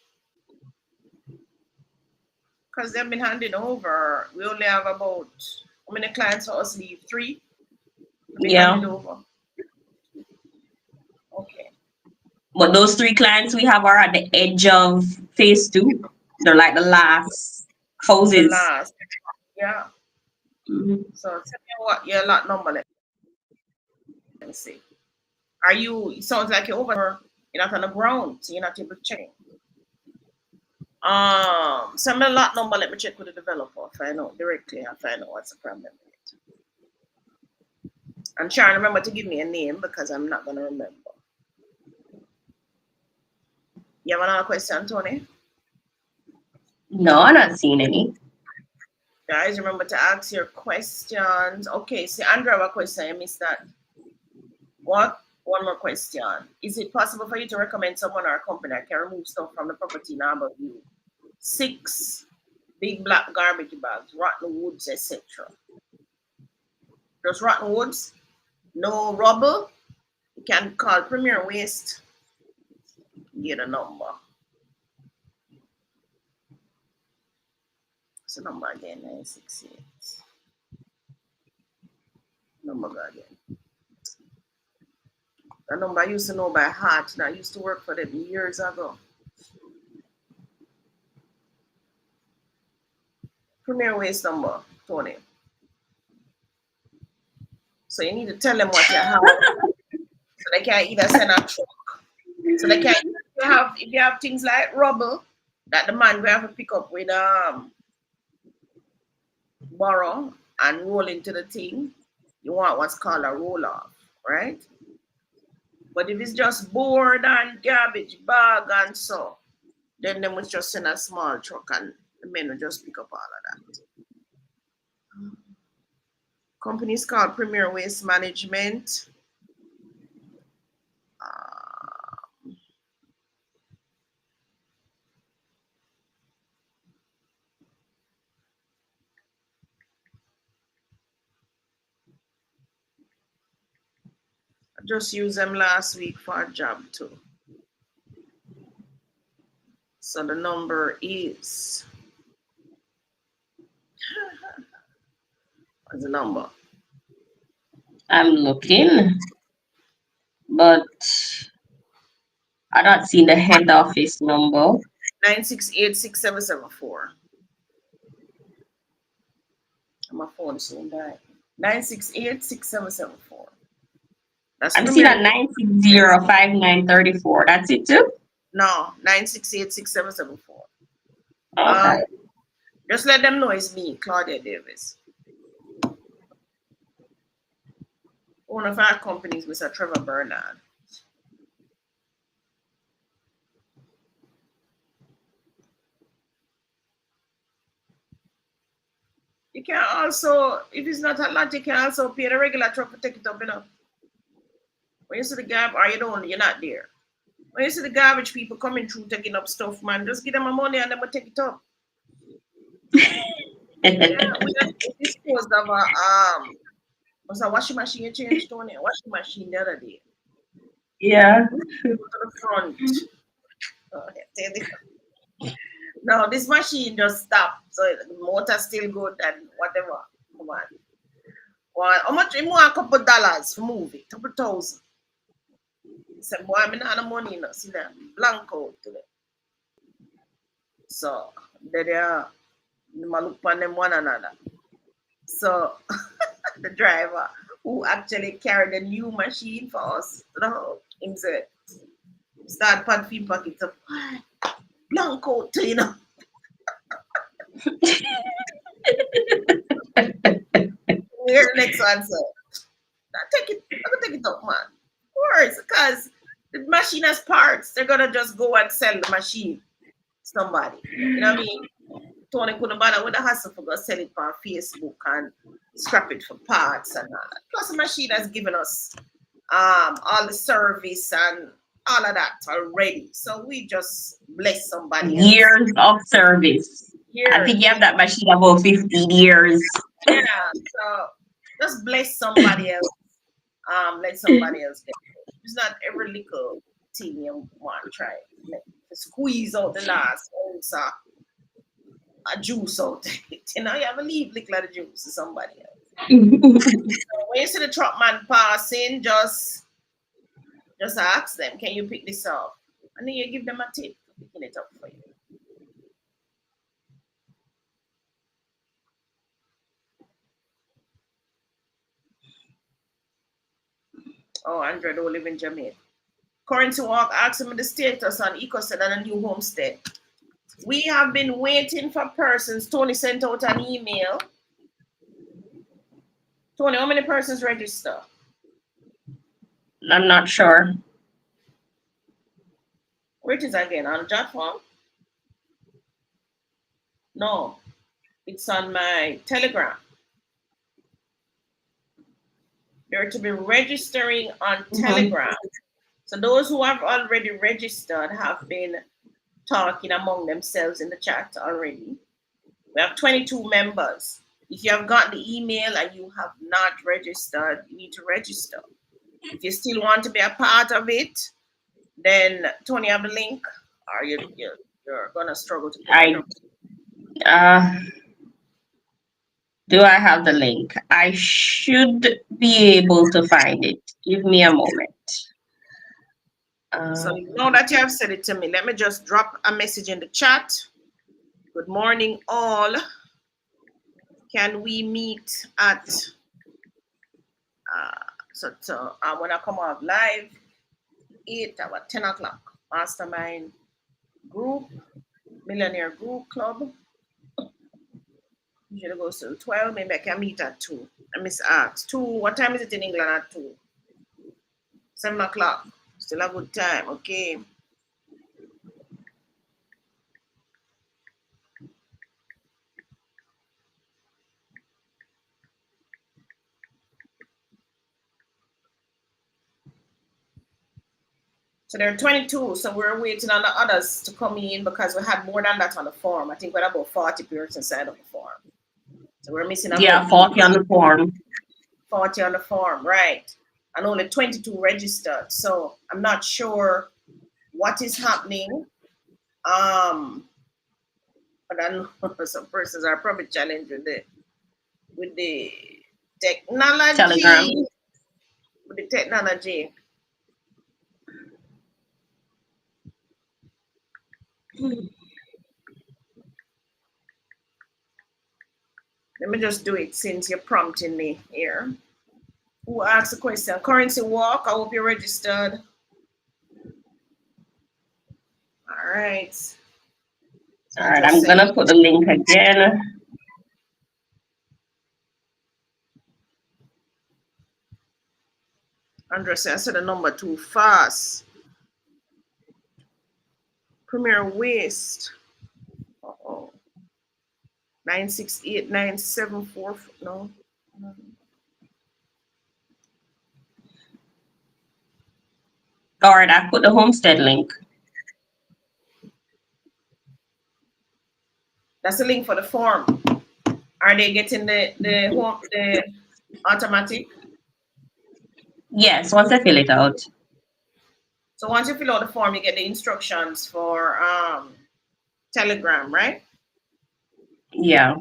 because they've been handing over. We only have about how many clients for us leave? 3 to be Yeah. handed over. Okay. But those three clients we have are at the edge of phase two. They're like the last The houses. last. Yeah. Mhm. So tell me what your lot number. Let me see. Are you? It sounds like you're over. You're not on the ground, so you're not able to check. Send me a lot number. Let me check with the developer. Find out directly. I find out what's the problem with it. And Sharon, remember to give me a name because I'm not gonna remember. You have another question, Tony? No, I'm not seeing any. Guys, remember to ask your questions. Okay, see, Andrew have a question. I missed that. What? One more question. Is it possible for you to recommend someone or a company that can remove stuff from the property in Harbour View? 6 big black garbage bags, rotten woods, etc. Just rotten woods, no rubble. You can call Premier Waste, get a number. So number again, 968. Number again. The number I used to know by heart, and I used to work for them years ago. Premier Waste number, Tony. So you need to tell them what you have, so they can either send a truck. So they can if you have things like rubble that the man will have to pick up with borrow and roll into the thing, you want what's called a roll off, right? But if it's just board and garbage bag and so, then they must just send a small truck and the men will just pick up all of that. Company is called Premier Waste Management. I just used them last week for a job too. So the number is, what's the number? I'm looking, but I don't see the head office number. 968-6774. My phone soon died. 968-6774. That's I'm seeing Premier a 9605934. That's it too. No, 9686774. Um, Okay. just let them know it's me, Claudia Davis. One of our companies, Mr. Trevor Bernard. You can also, if it's not a lot, you can also pay the regular truck to take it up, you know. When you see the garbage, or you don't, you're not there. When you see the garbage people coming through taking up stuff, man, just give them a money and them will take it up. Yeah, we just disposed of a was a washing machine you changed, Tony? A washing machine the other day. Yeah. We go to the front. Tell you. No, this machine just stopped. So the motor still good and whatever. Come on. Well, how much more a couple dollars for move it? Couple thousand. Said, boy, I'm not the money, you know. See that blank out today. So they are look on them one another. So the driver who actually carried the new machine for us to the house, him said, start pan feet pockets up. Blank out, you know. Here's the next one, sir. Take it, I'm gonna take it up, man. Of course, because the machine has parts. They're gonna just go and sell the machine to somebody. You know what I mean? Tony couldn't bother with the hassle for go sell it on Facebook and scrap it for parts and all that. Plus the machine has given us all the service and all of that already. So we just bless somebody else. Years of service. I think Years, you have that machine about 15 years. yeah. So just bless somebody else. Let somebody else get it. It's not every little thing you want to try. Like, to squeeze out the last ounce of a juice out of it. You know, you have to leave little of the juice to somebody else. So when you see the truck man passing, just ask them, can you pick this up? And then you give them a tip for picking it up for you. Oh, Andrea don't live in Jamaica. Currency Walk asked him the status on EcoSed and a new homestead. We have been waiting for persons. Tony sent out an email. Tony, how many persons register? I'm not sure. Where it is again? On jot form? No, it's on my Telegram. They're to be registering on Mhm. Telegram. So those who have already registered have been talking among themselves in the chat already. We have 22 members. If you have got the email and you have not registered, you need to register. If you still want to be a part of it, then Tony have the link, or you're gonna struggle to put that I up. uh do I have the link? I should be able to find it. Give me a moment. So Uh, now that you have said it to me, let me just drop a message in the chat. Good morning, all. Can we meet at when I come out live, 10 o'clock? Mastermind group, millionaire group club. Usually goes till 12. Maybe I can meet at 2. I miss ask. 2. What time is it in England at 2? 7 o'clock. Still a good time, okay? So there are 22. So we're waiting on the others to come in because we had more than that on the form. I think we had about 40 persons inside of the form. So we're missing yeah, about 40 on the form. 40 on the form, right? And only 22 registered. So I'm not sure what is happening. But I know some persons are probably challenged with the Telegram. technology. With the technology. Let me just do it since you're prompting me here. Who asked the question? Currency Walk. I hope you're registered. All right. So All I right, just I'm sent gonna put the link again. Andrea said I said the number too fast. Premier Waste. Oh, 968-974. No. All right, I put the Homestead link. That's the link for the form. Are they getting the automatic? Yes, once I fill it out. So once you fill out the form, you get the instructions for Telegram, right? Yeah.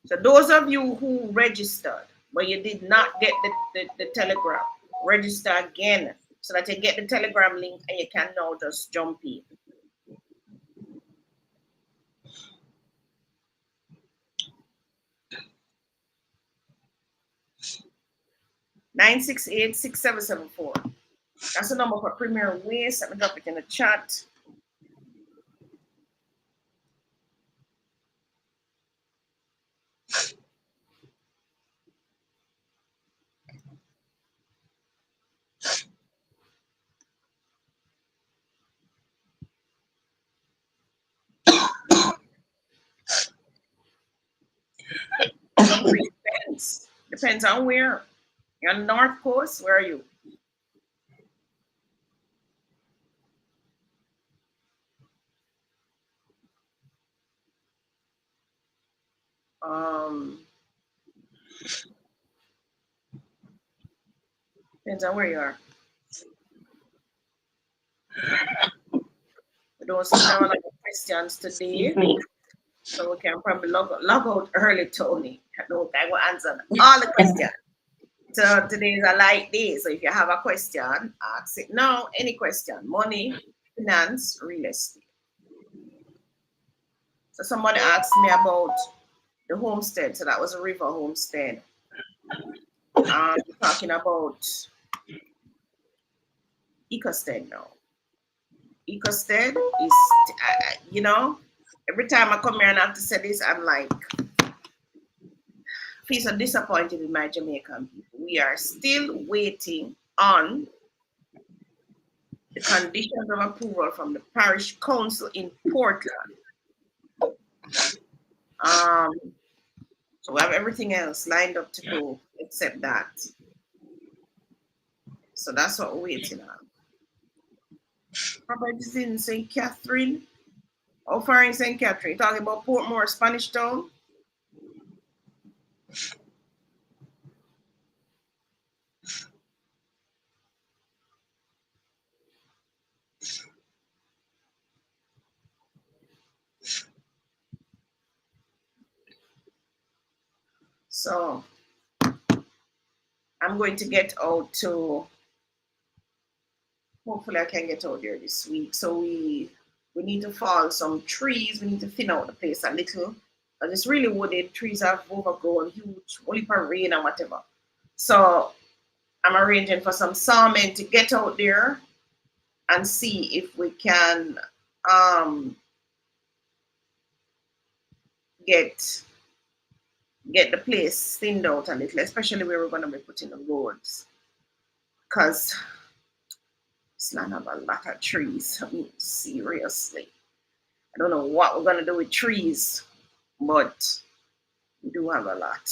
So those of you who registered, but you did not get the Telegram, register again so that you get the Telegram link and you can now just jump in. 968-6774. That's the number for Premier Waste. Let me drop it in the chat. Hungary depends. Depends on where. You're on the North Coast. Where are you? Um, Depends on where you are. We don't seem to have a lot of questions Excuse today, me. so we can probably log out early, Tony. I know I will answer all the questions. So today is a light day. So if you have a question, ask it now. Any question, money, finance, real estate. So somebody asked me about the homestead. So that was a river homestead. Talking about Ecosted now. Ecosted is, every time I come here and I have to say this, I'm like, feel so disappointed in my Jamaican people. We are still waiting on the conditions of approval from the parish council in Portland. Um, so we have everything else lined up to go except that. So that's what we're waiting on. Properties in St. Catherine. How far in St. Catherine? Talking about Portmore, Spanish Town? So I'm going to get out to, hopefully I can get out there this week. So we need to fall some trees. We need to thin out the place a little. Because it's really wooded. Trees have overgrown, huge, only for rain and whatever. So I'm arranging for some sawmen to get out there and see if we can um, get the place thinned out a little, especially where we're going to be putting the roads. Because it's not have a lot of trees. I mean, seriously. I don't know what we're going to do with trees, but we do have a lot.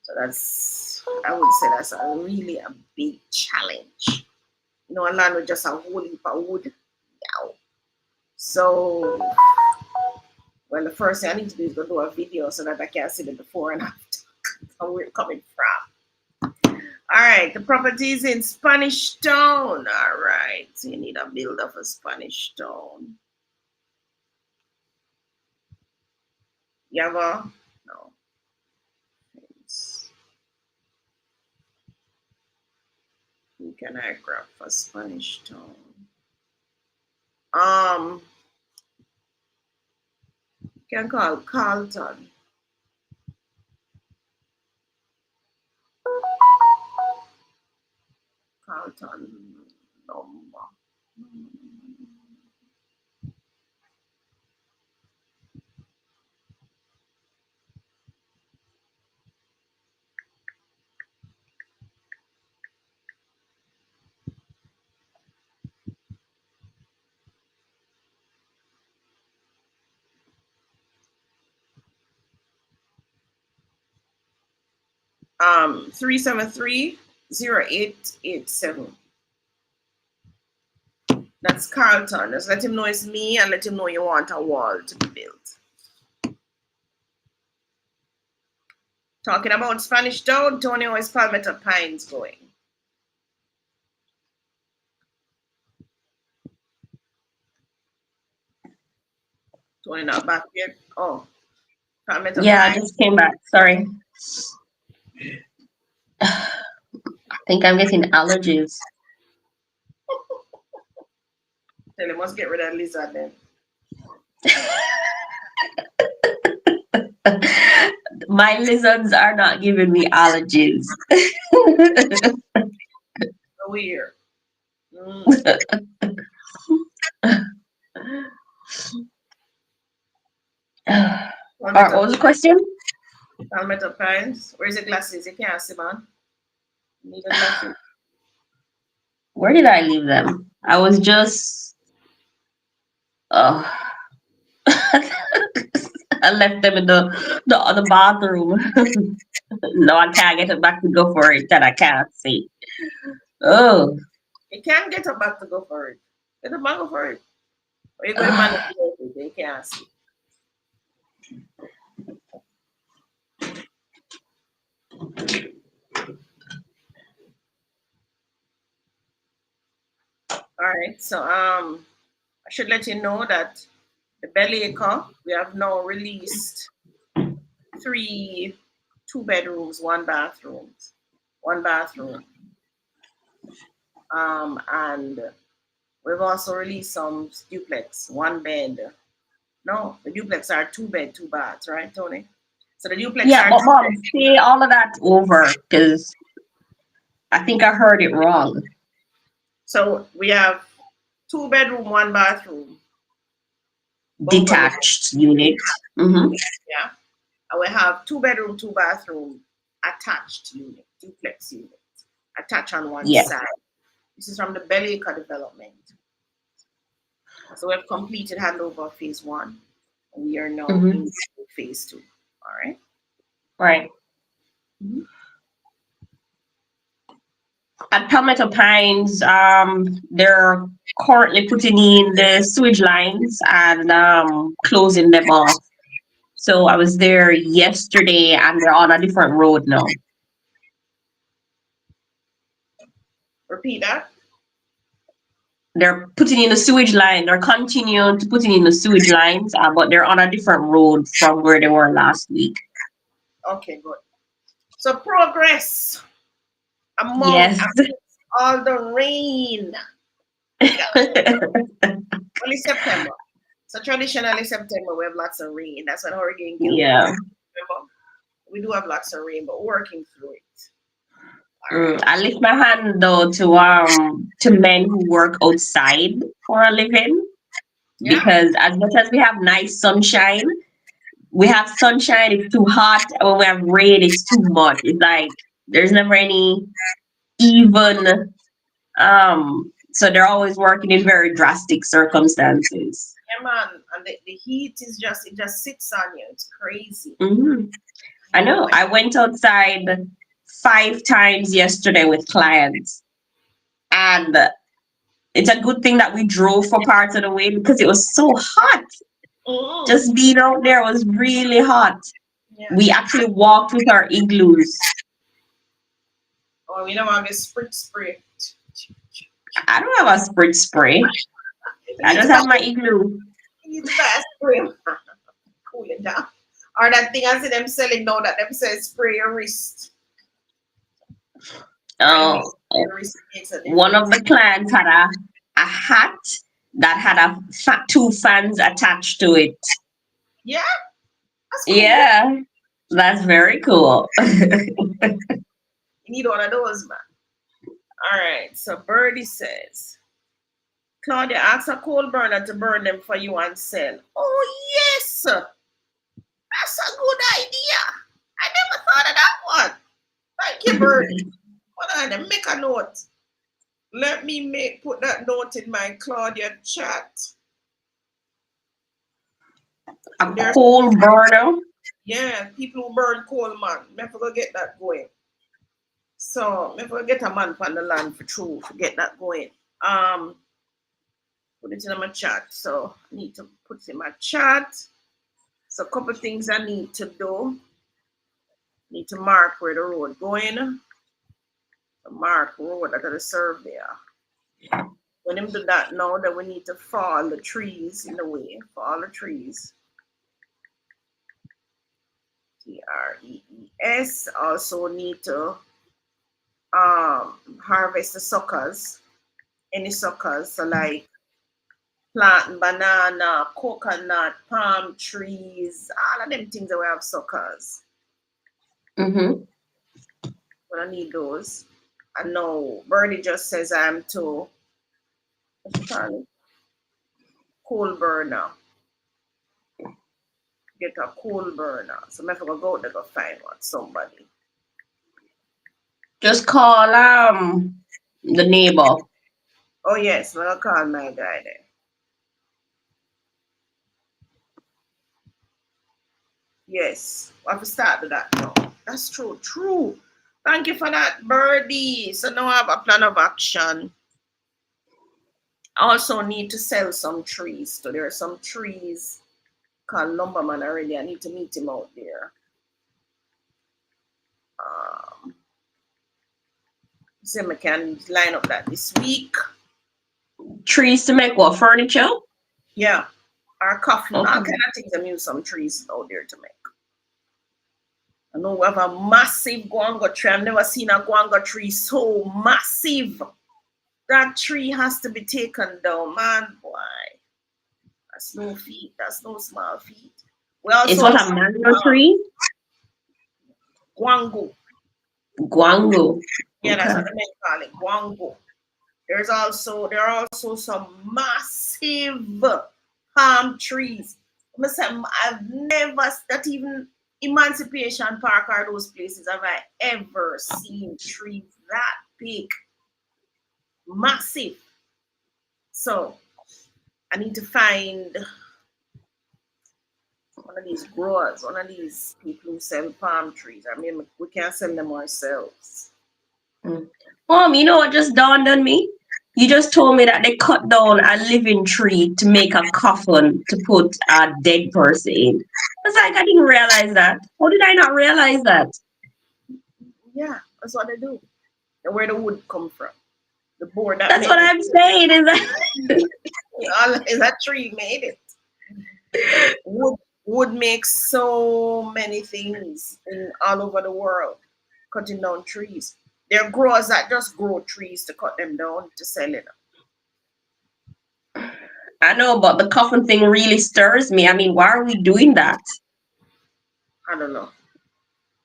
So I would say that's really a big challenge. You know, a land with just a whole heap of wood. Yeah. So, well, the first thing I need to do is go do a video so that I can see the before and after, where we're coming from. All right, the property is in Spanish Town. All right, so you need a builder for Spanish Town. You have a no. Who can I grab for Spanish Town? Can call Carlton. Carlton number. 373-0887. That's Carlton. Just let him know it's me and let him know you want a wall to be built. Talking about Spanish Town, Tony, how is Palmetto Pines going? Tony not back yet. Oh, Palmetto Yeah, I Pines. just came back. Sorry. I think I'm getting allergies. Tell him must get rid of lizard then. My lizards are not giving me allergies. So weird. All right, what was the question? Palmetto Pines. Where's the glasses? You can't see, man. You need the glasses. Where did I leave them? I was just. Oh. I left them in the bathroom. No, I can't get it back to go for it that I can't see. Oh. You can't get up back to go for it. Get up back go for it. Or you go to manage it. You can't see. All right. So I should let you know that the Belly Acre, we have now released 3 2 bedrooms, 1 bathroom. And we've also released some duplex, 1 bed. No, the duplex are 2 bed, 2 baths, right, Tony? So the duplex Yeah, are but two mom, bed. say all of that over because I think I heard it wrong. So we have 2 bedroom, 1 bathroom, bungalow, Detached unit. Mm-hmm. yeah. And we have 2 bedroom, 2 bathroom attached unit, duplex unit, attached on one Yeah. side. This is from the Belly Acre development. So we've completed handover phase 1. And we are now Mm-hmm. in phase 2. All right. Right. Mm-hmm. At Palmetto Pines, they're currently putting in the sewage lines and closing them off. So I was there yesterday and they're on a different road now. Repeat that. They're putting in the sewage line. They're continuing to putting in the sewage lines, but they're on a different road from where they were last week. Okay, good. So progress Yes. amidst all the rain. Yeah, only September. So traditionally September we have lots of rain. That's when Hurricane Kelly comes. Yeah. Remember, we do have lots of rain, but we're working through it. All right. I lift my hand though to men who work outside for a living Yeah. because as much as we have nice sunshine, we have sunshine, it's too hot, and when we have rain, it's too much. It's like there's never any even so they're always working in very drastic circumstances. Yeah, man. And the heat is just it just sits on you. It's crazy. Hmm. I You know. know. I went outside 5 times yesterday with clients, and it's a good thing that we drove for parts of the way because it was so hot. Mm-hmm. Just being out there was really hot. Yeah. We actually walked with our igloos. Oh, we don't have a spray. I don't have a sprit spray. You I need to just buy have my igloo. you need to buy a spray. Cool it down. Or that thing I see them selling now that them say spray your wrist. I mean, Oh, your wrist makes a one of difference. the clients had a hat that had two fans attached to it. Yeah, that's cool. Yeah, that's very cool. You need one of those, man. All right. So Birdie says, Claudia, ask a coal burner to burn them for you and sell. Oh yes, that's a good idea. I never thought of that one. Thank you, Birdie. Hold on, make a note. Let me put that note in my Claudia chat. A There's coal burner. yeah, people who burn coal, man. Never go get that going. So if we get a man on the land for true to get that going. Um, put it in my chat. So I need to put it in my chat. So a couple things I need to do. Need to mark where the road going. So mark road that the surveyor. When him do that now, then we need to fall the trees in the way. Fall the trees. TREES. Also need to harvest the suckers. Any suckers. So like planting banana, coconut, palm trees, all of them things that we have suckers. Mm-hmm. But I need those. I know Birdie just says I'm to what's it called? Coal burner. Get a coal burner. So I have to go out there go find one somebody. Just call the neighbor. Oh yes, I'm gonna call my guy there. Yes. I have to start with that now. That's true. True. Thank you for that, Birdie. So now I have a plan of action. I also need to sell some trees. So there are some trees called Lumberman already. I need to meet him out there. Um, so I can line up that this week. Trees to make what? Furniture? Yeah. Our coffin, all Okay. kind of things. I'm using some trees out there to make. I know we have a massive guanga tree. I've never seen a guanga tree so massive. That tree has to be taken down, man. Boy, that's no feet. That's no small feet. We It's also what have a mango tree? guango. Guango. Yeah, that's Okay. what they call it, guango. There are also some massive palm trees. I've never that even Emancipation Park or those places have I ever seen trees that big, massive. So I need to find one of these growers, one of these people who sell palm trees. I mean, we can't sell them ourselves. Mm. You know what just dawned on me? You just told me that they cut down a living tree to make a coffin to put a dead person in. It's like I didn't realize that. How did I not realize that? Yeah, that's what they do. And where the wood come from? The board that That's made what it. I'm saying. Is that Is that tree made it? Wood wood makes so many things in all over the world, cutting down trees. There are growers that just grow trees to cut them down to sell it. I know, but the coffin thing really stirs me. I mean, why are we doing that I don't know.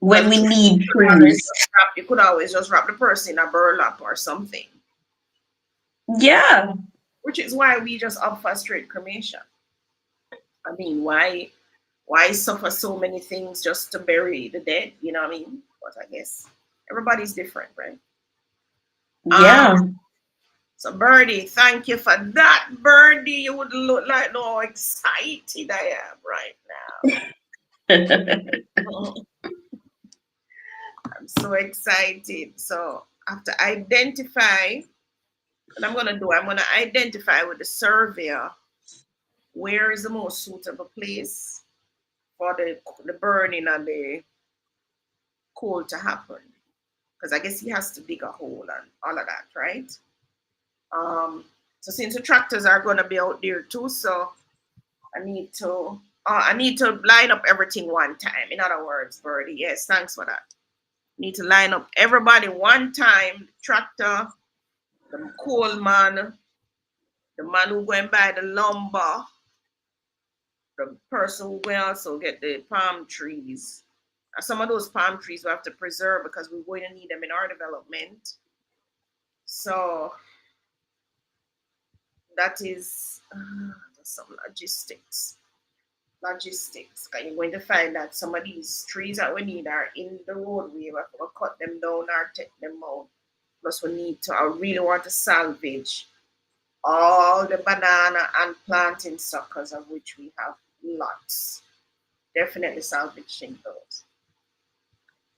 when Because we need trees? you could always just wrap the person in a burlap or something. Yeah, Which is why we just opt for straight cremation. I mean, why suffer so many things just to bury the dead? You know what I mean? But I guess everybody's different, right? Um, yeah. so Birdie, thank you for that. Birdie, you would look like how excited I am right now. I'm so excited. So I have to identify what I'm gonna identify with the surveyor where is the most suitable place for the burning and the coal to happen. Because I guess he has to dig a hole and all of that, right? Um, so since the tractors are gonna be out there too, so I need to I need to line up everything one time. In other words, Birdie, yes, thanks for that. Need to line up everybody one time. Tractor, the coal man, the man who going buy the lumber, the person who going also get the palm trees. Some of those palm trees we have to preserve because we're going to need them in our development. So that is some logistics. Logistics. Because you're going to find that some of these trees that we need are in the roadway. We have to cut them down or take them out. Plus, we need to. I really want to salvage all the banana and planting suckers, of which we have lots. Definitely salvaging those.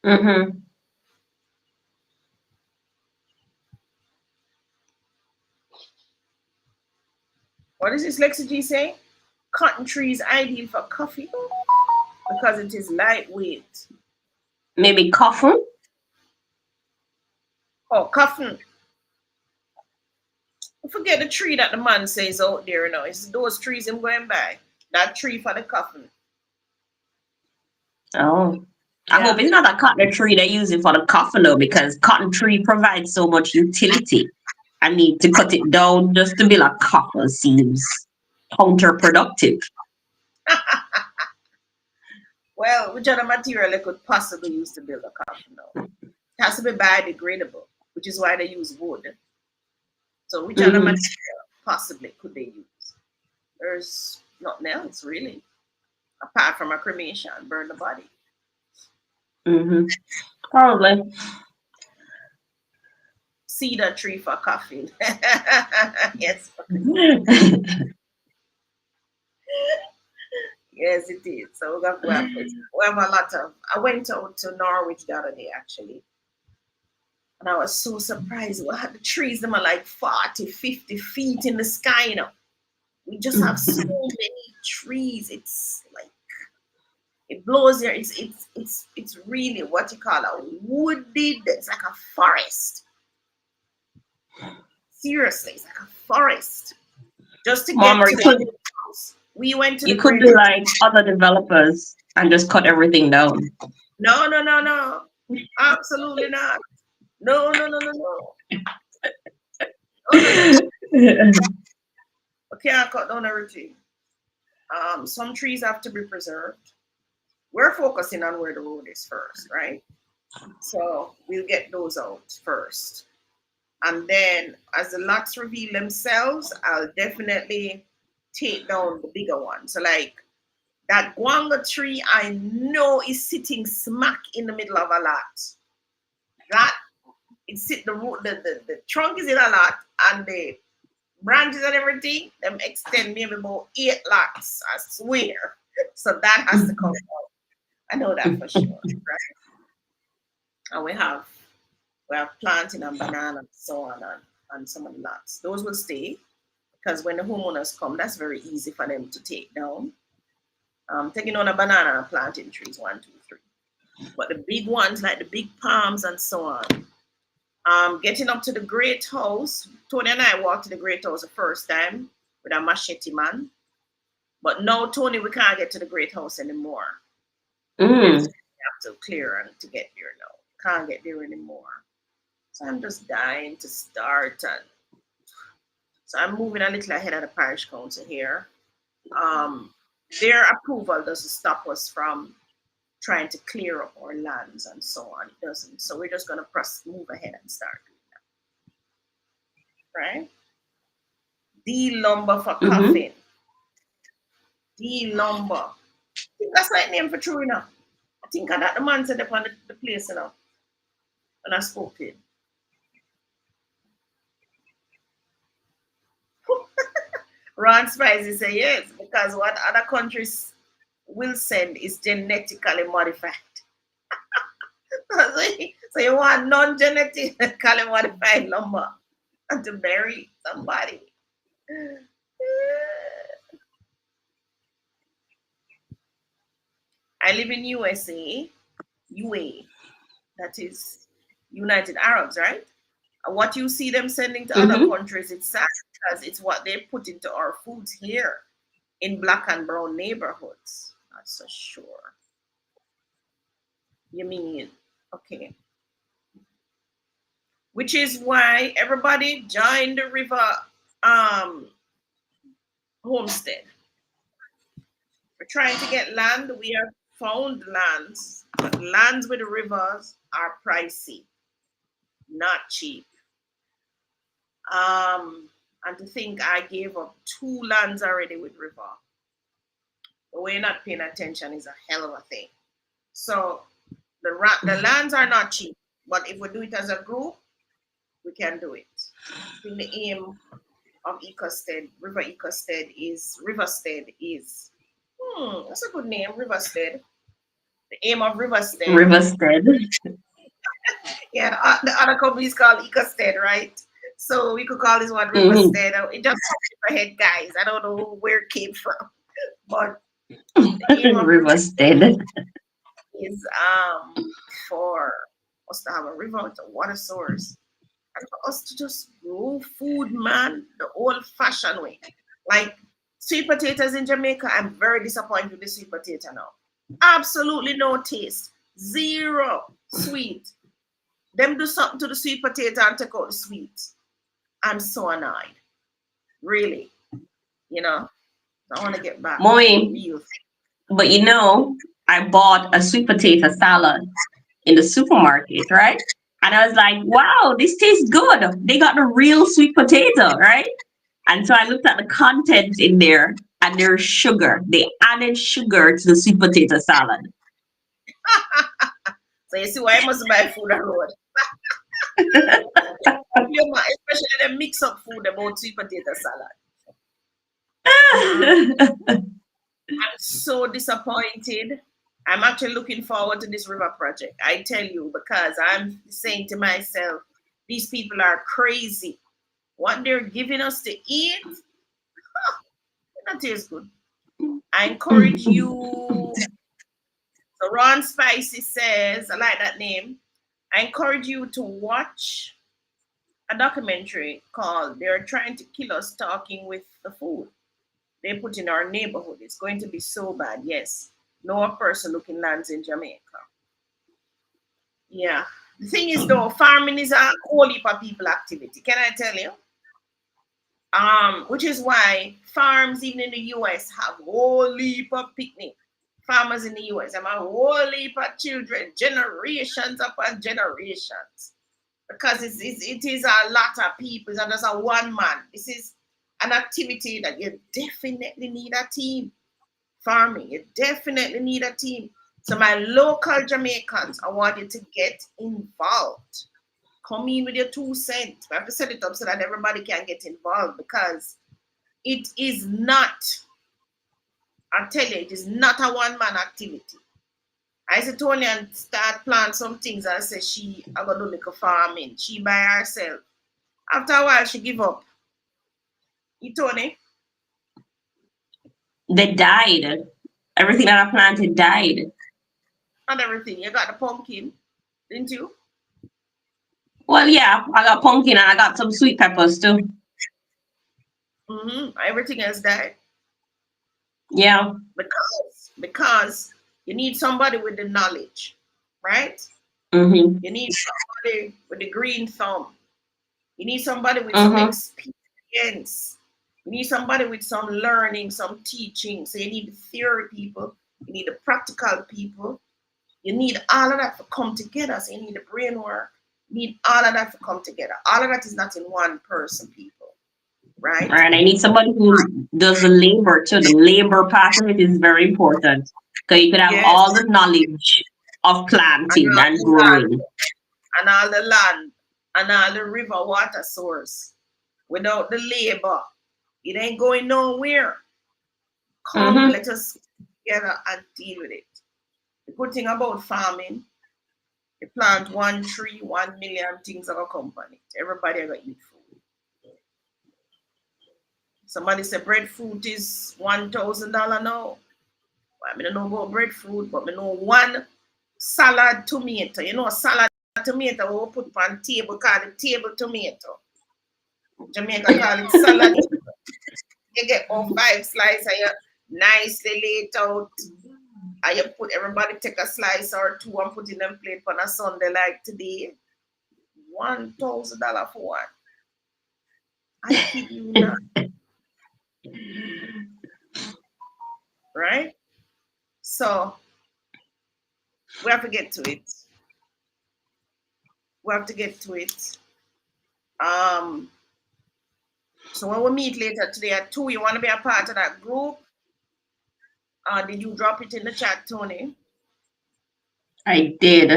Mm-hmm. What does this Lexi G say? Cotton tree is ideal for coffee because it is lightweight. Maybe coffin? Oh, coffin. Forget the tree that the man says out there, you know. It's those trees I'm going by. That tree for the coffin. Oh. I hope Yeah. it's not a cotton tree they use it for the coffin though, because cotton tree provides so much utility. I need to cut it down just to build a coffin seems counterproductive. Well, which other material they could possibly use to build a coffin though? It has to be biodegradable, which is why they use wood. So which other Mm-hmm. material possibly could they use? There's nothing else really, apart from a cremation, burn the body. Mm-hmm. Probably. Cedar tree for coffin. Yes, yes, it is. So we have a lot of. I went out to Norwich the other day actually, and I was so surprised. We had the trees, them are like 40, 50 feet in the sky, you know. We just have so many trees. It's like it blows your. It's really what you call a wooded. It's like a forest. Seriously, it's like a forest. Just to get Mama, to the house, we went to the you could great. be like other developers and just cut everything down. No, no, no, no. Absolutely not. No, no, no, no, no. No, no, no, no. We can't cut down everything. Some trees have to be preserved. We're focusing on where the road is first, right? So we'll get those out first. And then as the lots reveal themselves, I'll definitely take down the bigger one. So like that guanga tree I know is sitting smack in the middle of a lot. That it's sit the root the trunk is in a lot and the branches and everything, them extend maybe about 8 lots, I swear. So that has to come out. I know that for sure. Right? And we have planting and banana and so on and some of the lots. Those will stay because when the homeowners come, that's very easy for them to take down. Taking on a banana and planting trees, one, two, three. But the big ones, like the big palms and so on, getting up to the great house. Tony and I walked to the great house the first time with a machete man. But now, Tony, we can't get to the great house anymore. We have Mm. to clear and to get there now. Can't get there anymore. So I'm just dying to start. And so I'm moving a little ahead of the parish council here. Um, their approval doesn't stop us from trying to clear up our lands and so on. It doesn't. So we're just going to move ahead and start doing that, right? D lumber for Mm-hmm. coffin. D lumber. I think that's right name for true enough. I think that the man said up on the place enough when I spoke to him. Ron Spicy say yes, because what other countries will send is genetically modified. So you want non-genetically modified lumber to bury somebody. I live in USA, UA, that is United Arabs, right? And what you see them sending to other Mm-hmm. countries, it's sad because it's what they put into our foods here in black and brown neighborhoods. That's for sure. You mean, okay. Which is why everybody join the river um, homestead. We're trying to get land. We have found lands, but lands with the rivers are pricey, not cheap. And to think I gave up 2 lands already with river. The way you're not paying attention is a hell of a thing. So the lands are not cheap, but if we do it as a group, we can do it. I think the aim of Ecosted, River Ecosted is Riverstead is that's a good name, Riverstead. The aim of Riverstead. Riverstead. Yeah, the other company is called Ecosted, right? So we could call this one Mm-hmm. Riverstead. It just popped in my head, guys. I don't know where it came from, but the aim of Riverstead. is for us to have a river with a water source and for us to just grow food, man, the old fashioned way. Like sweet potatoes in Jamaica, I'm very disappointed with the sweet potato now. Absolutely no taste, zero sweet. Them do something to the sweet potato and take out the sweet. I'm so annoyed, really. You know, I want to get back to the Mommy, real but I bought a sweet potato salad in the supermarket, right? And I was like, wow, this tastes good. They got the real sweet potato, right? And so I looked at the contents in there and there's sugar. They added sugar to the sweet potato salad. So you see why I must buy food on road. Especially the mix up food about sweet potato salad. I'm so disappointed. I'm actually looking forward to this river project. I tell you, because I'm saying to myself, these people are crazy. What they're giving us to eat, that tastes good. I encourage you. So Ron Spicy says, I like that name. I encourage you to watch a documentary called They're Trying to Kill Us Talking with the Food they put in our neighborhood. It's going to be so bad. Yes. No person looking lands in Jamaica. Yeah. The thing is though, farming is a whole heap of people activity. Can I tell you? Which is why farms even in the US have whole heap of picnic. Farmers in the US have a whole heap of children, generations upon generations. Because it is a lot of people. It's not just a one man. This is an activity that you definitely need a team. Farming, you definitely need a team. So my local Jamaicans, I want you to get involved. Come in with your 2 cents. We have to set it up so that everybody can get involved because it is not, I tell you, it is not a one-man activity. I said Tony and start plant some things and I said she I gonna do like a farming. She by herself. After a while she give up. You Tony? They died. Everything that I planted died. Not everything. You got the pumpkin, didn't you? Well, yeah, I got pumpkin and I got some sweet peppers too. Everything else died. Yeah. Because you need somebody with the knowledge, right? Mm-hmm. You need somebody with the green thumb. You need somebody with some Mm-hmm. experience. You need somebody with some learning, some teaching. So you need the theory people, you need the practical people. You need all of that to come together. So you need the brain work. You need all of that to come together. All of that is not in one person, people, right? And I need somebody who does the labor too. The labor part of it is very important. Because you could have Yes, all the knowledge of and planting all and the land, growing. and all the land, and all the river water source. Without the labor, it ain't going nowhere. Come, Mm-hmm. let us together and deal with it. The good thing about farming, you plant one tree, 1 million things are gonna come on it. Everybody gonna eat food. Somebody said breadfruit is $1,000 now. Well, I don't know about breadfruit, but I know one salad tomato. You know, a salad tomato we put on table called the table tomato. Jamaica call it salad. You get about 5 slices and you nicely lay it out. And you put everybody take a slice or two and put in them plate on a Sunday like today. $1,000 for one. I kid you not, right? So we have to get to it. We have to get to it. Um, so when we meet later today at 2, you want to be a part of that group? Did you drop it in the chat, Tony? I did.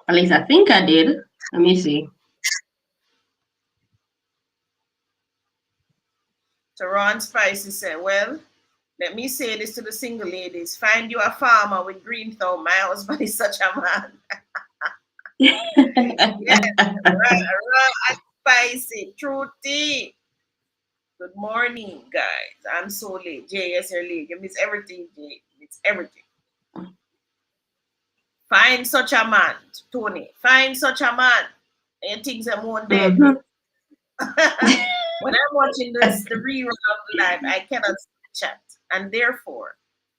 At least I think I did. Let me see. So Ron Spicy said, well, Let me say this to the single ladies. Find you a farmer with green thumb. My husband is such a man. Yes, raw and spicy. True tea. Good morning, guys. I'm so late. Jay, yes, you're late. You miss everything, Jay. You miss everything. Find such a man, Tony. Find such a man. And things are more dead. Mhm. When I'm watching this, the rerun of the live, I cannot see the chat. And therefore,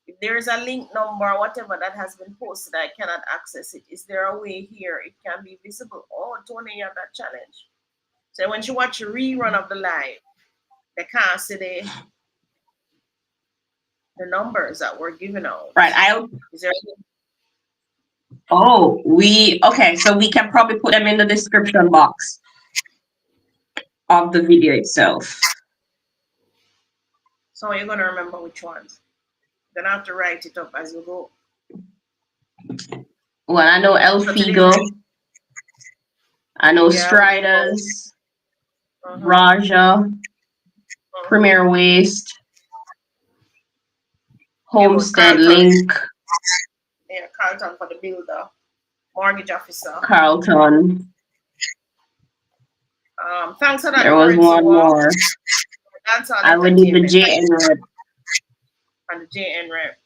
if there is a link number or whatever that has been posted, I cannot access it. Is there a way here it can be visible? Oh, Tony, you have that challenge. So when you watch a rerun of the live, they can't see the numbers that were given Right. out. Is there Okay, so we can probably put them in the description box of the video itself. so you're gonna remember which ones? You're gonna have to write it up as you go. Well, I know El So today, Figo, I know yeah, we do know. Striders, Uh-huh, Raja, uh-huh. Premier Waste, Yeah, but Homestead Carlton, Link, yeah, Carlton for the builder, mortgage officer. Carlton. Thanks for that There was currency one walk. more. That's all I would need the entertainment. JN rep. And the JN rep.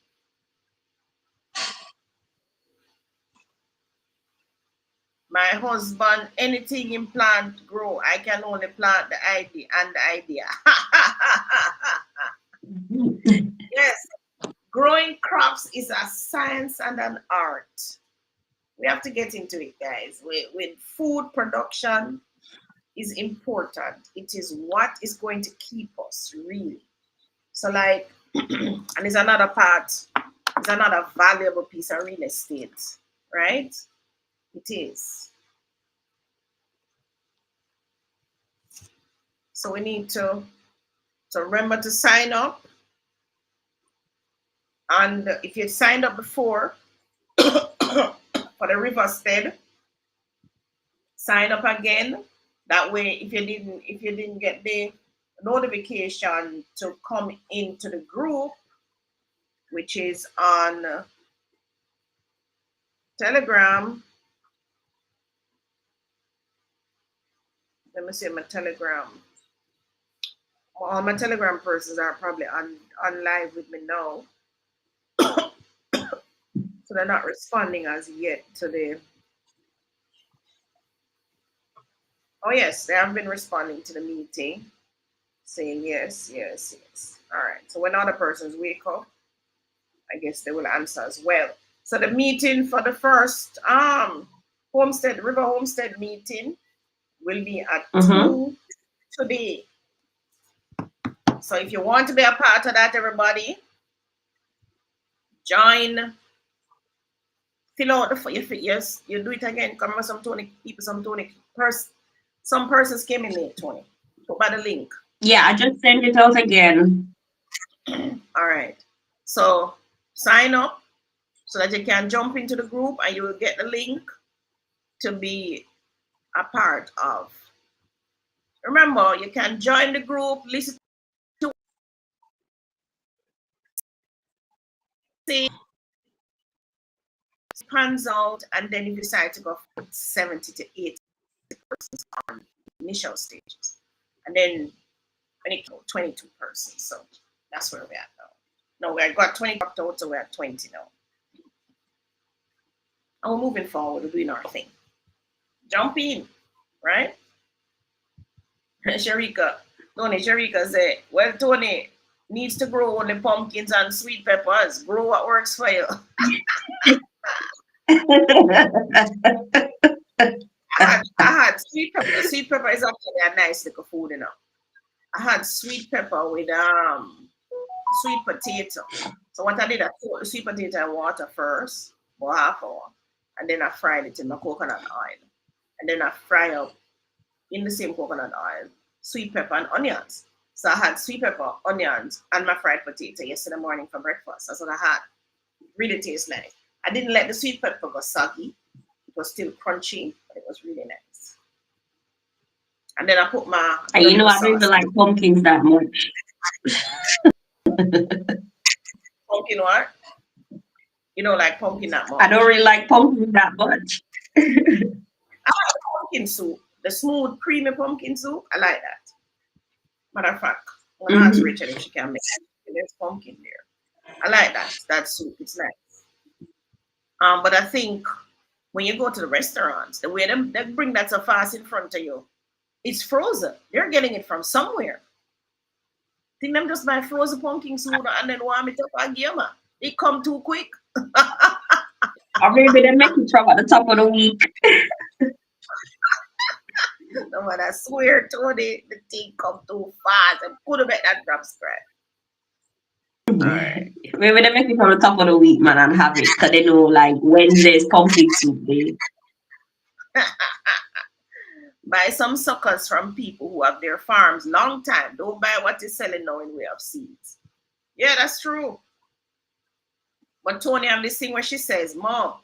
My husband, anything in plant grow. I can only plant the idea and the idea. Yes, growing crops is a science and an art. We have to get into it, guys. With food production is important. It is what is going to keep us really. So, like, and it's another part, it's another valuable piece of real estate, right? It is. So we need to remember to sign up. And if you signed up before for the Riverstead, sign up again. That way, if you didn't get the notification to come into the group, which is on Telegram. Let me see my Telegram. All my Telegram persons are probably on live with me now, so they're not responding as yet to the. Oh yes, they have been responding to the meeting, saying yes, yes, yes. All right. So when other persons wake up, I guess they will answer as well. So the meeting for the first Homestead River Homestead meeting will be at Mm-hmm. 2 today. So if you want to be a part of that, everybody, join. Fill out the yes, you do it again. Come with some Tony people, some Tony some persons came in late, Tony. Go by the link. Yeah, I just sent it out again. All right. So sign up so that you can jump into the group and you will get the link to be a part of. Remember, you can join the group, listen to it, pans out, and then you decide to go for 70 to 80 persons on initial stages. And then 22 persons. So that's where we're at now. No, we got 20 up to, so we're at 20 now. And we're moving forward, we're doing our thing. Jump in, right? Sharika, Sharika said, well, Tony needs to grow only pumpkins and sweet peppers. Grow what works for you. I had sweet pepper. The sweet pepper is actually a nice little food, you know. I had sweet pepper with sweet potato. So what I did, I put the sweet potato in water first for half hour, and then I fried it in my coconut oil, and then I fry up in the same coconut oil sweet pepper and onions. So I had sweet pepper, onions, and my fried potato yesterday morning for breakfast. That's what I had. It really tastes nice. I didn't let the sweet pepper go soggy. It was still crunchy, but it was really nice. And then I put my And you know, barbecue I don't even sauce. like pumpkins that much. Pumpkin what? You don't like pumpkin that I don't much. really like pumpkin that much. I like pumpkin soup. The smooth, creamy pumpkin soup. I like that. Matter of fact, I'm gonna ask Hmm. Rachel if she can make it. There's pumpkin there. I like that. That soup. It's nice. But I think when you go to the restaurants, the way they bring that so fast in front of you, it's frozen. They're getting it from somewhere. Think them just buy frozen pumpkin soup and then warm it up again. Man. It come too quick. Or maybe they make it from at the top of the week. No man, I swear to the thing come too fast and put it at that drop scratch. All right. Maybe they make it from the top of the week, man, and have it. Because they know, like, Wednesday's pumpkin soup day. Buy some suckers from people who have their farms long time. Don't buy what is selling now in way of seeds. Yeah, that's true. But Tony have this thing where she says, Mom,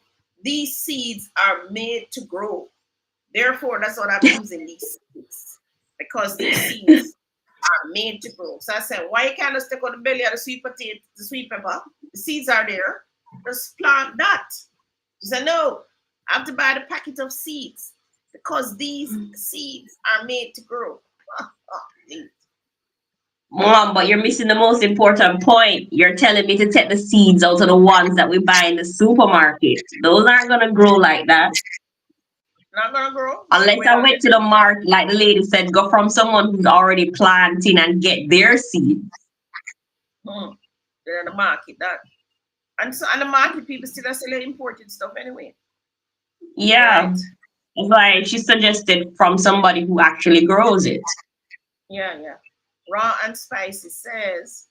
these seeds are made to grow. Therefore, that's what I'm using these seeds. Because these seeds are made to grow. So I said, why you can't just take out the belly of the sweet potato, the sweet pepper? The seeds are there. Just plant that. She said, no, I have to buy the packet of seeds because these seeds are made to grow. Mom, but you're missing the most important point. You're telling me to take the seeds out of the ones that we buy in the supermarket. Those aren't going to grow like that. Not gonna grow. So Unless where I you went get to the market, like the lady said, go from someone who's already planting and get their seeds. they're in the market that and so and the market people still are selling imported stuff anyway, Yeah. right? Like she suggested from somebody who actually grows it. Yeah, yeah. Raw and spicy says,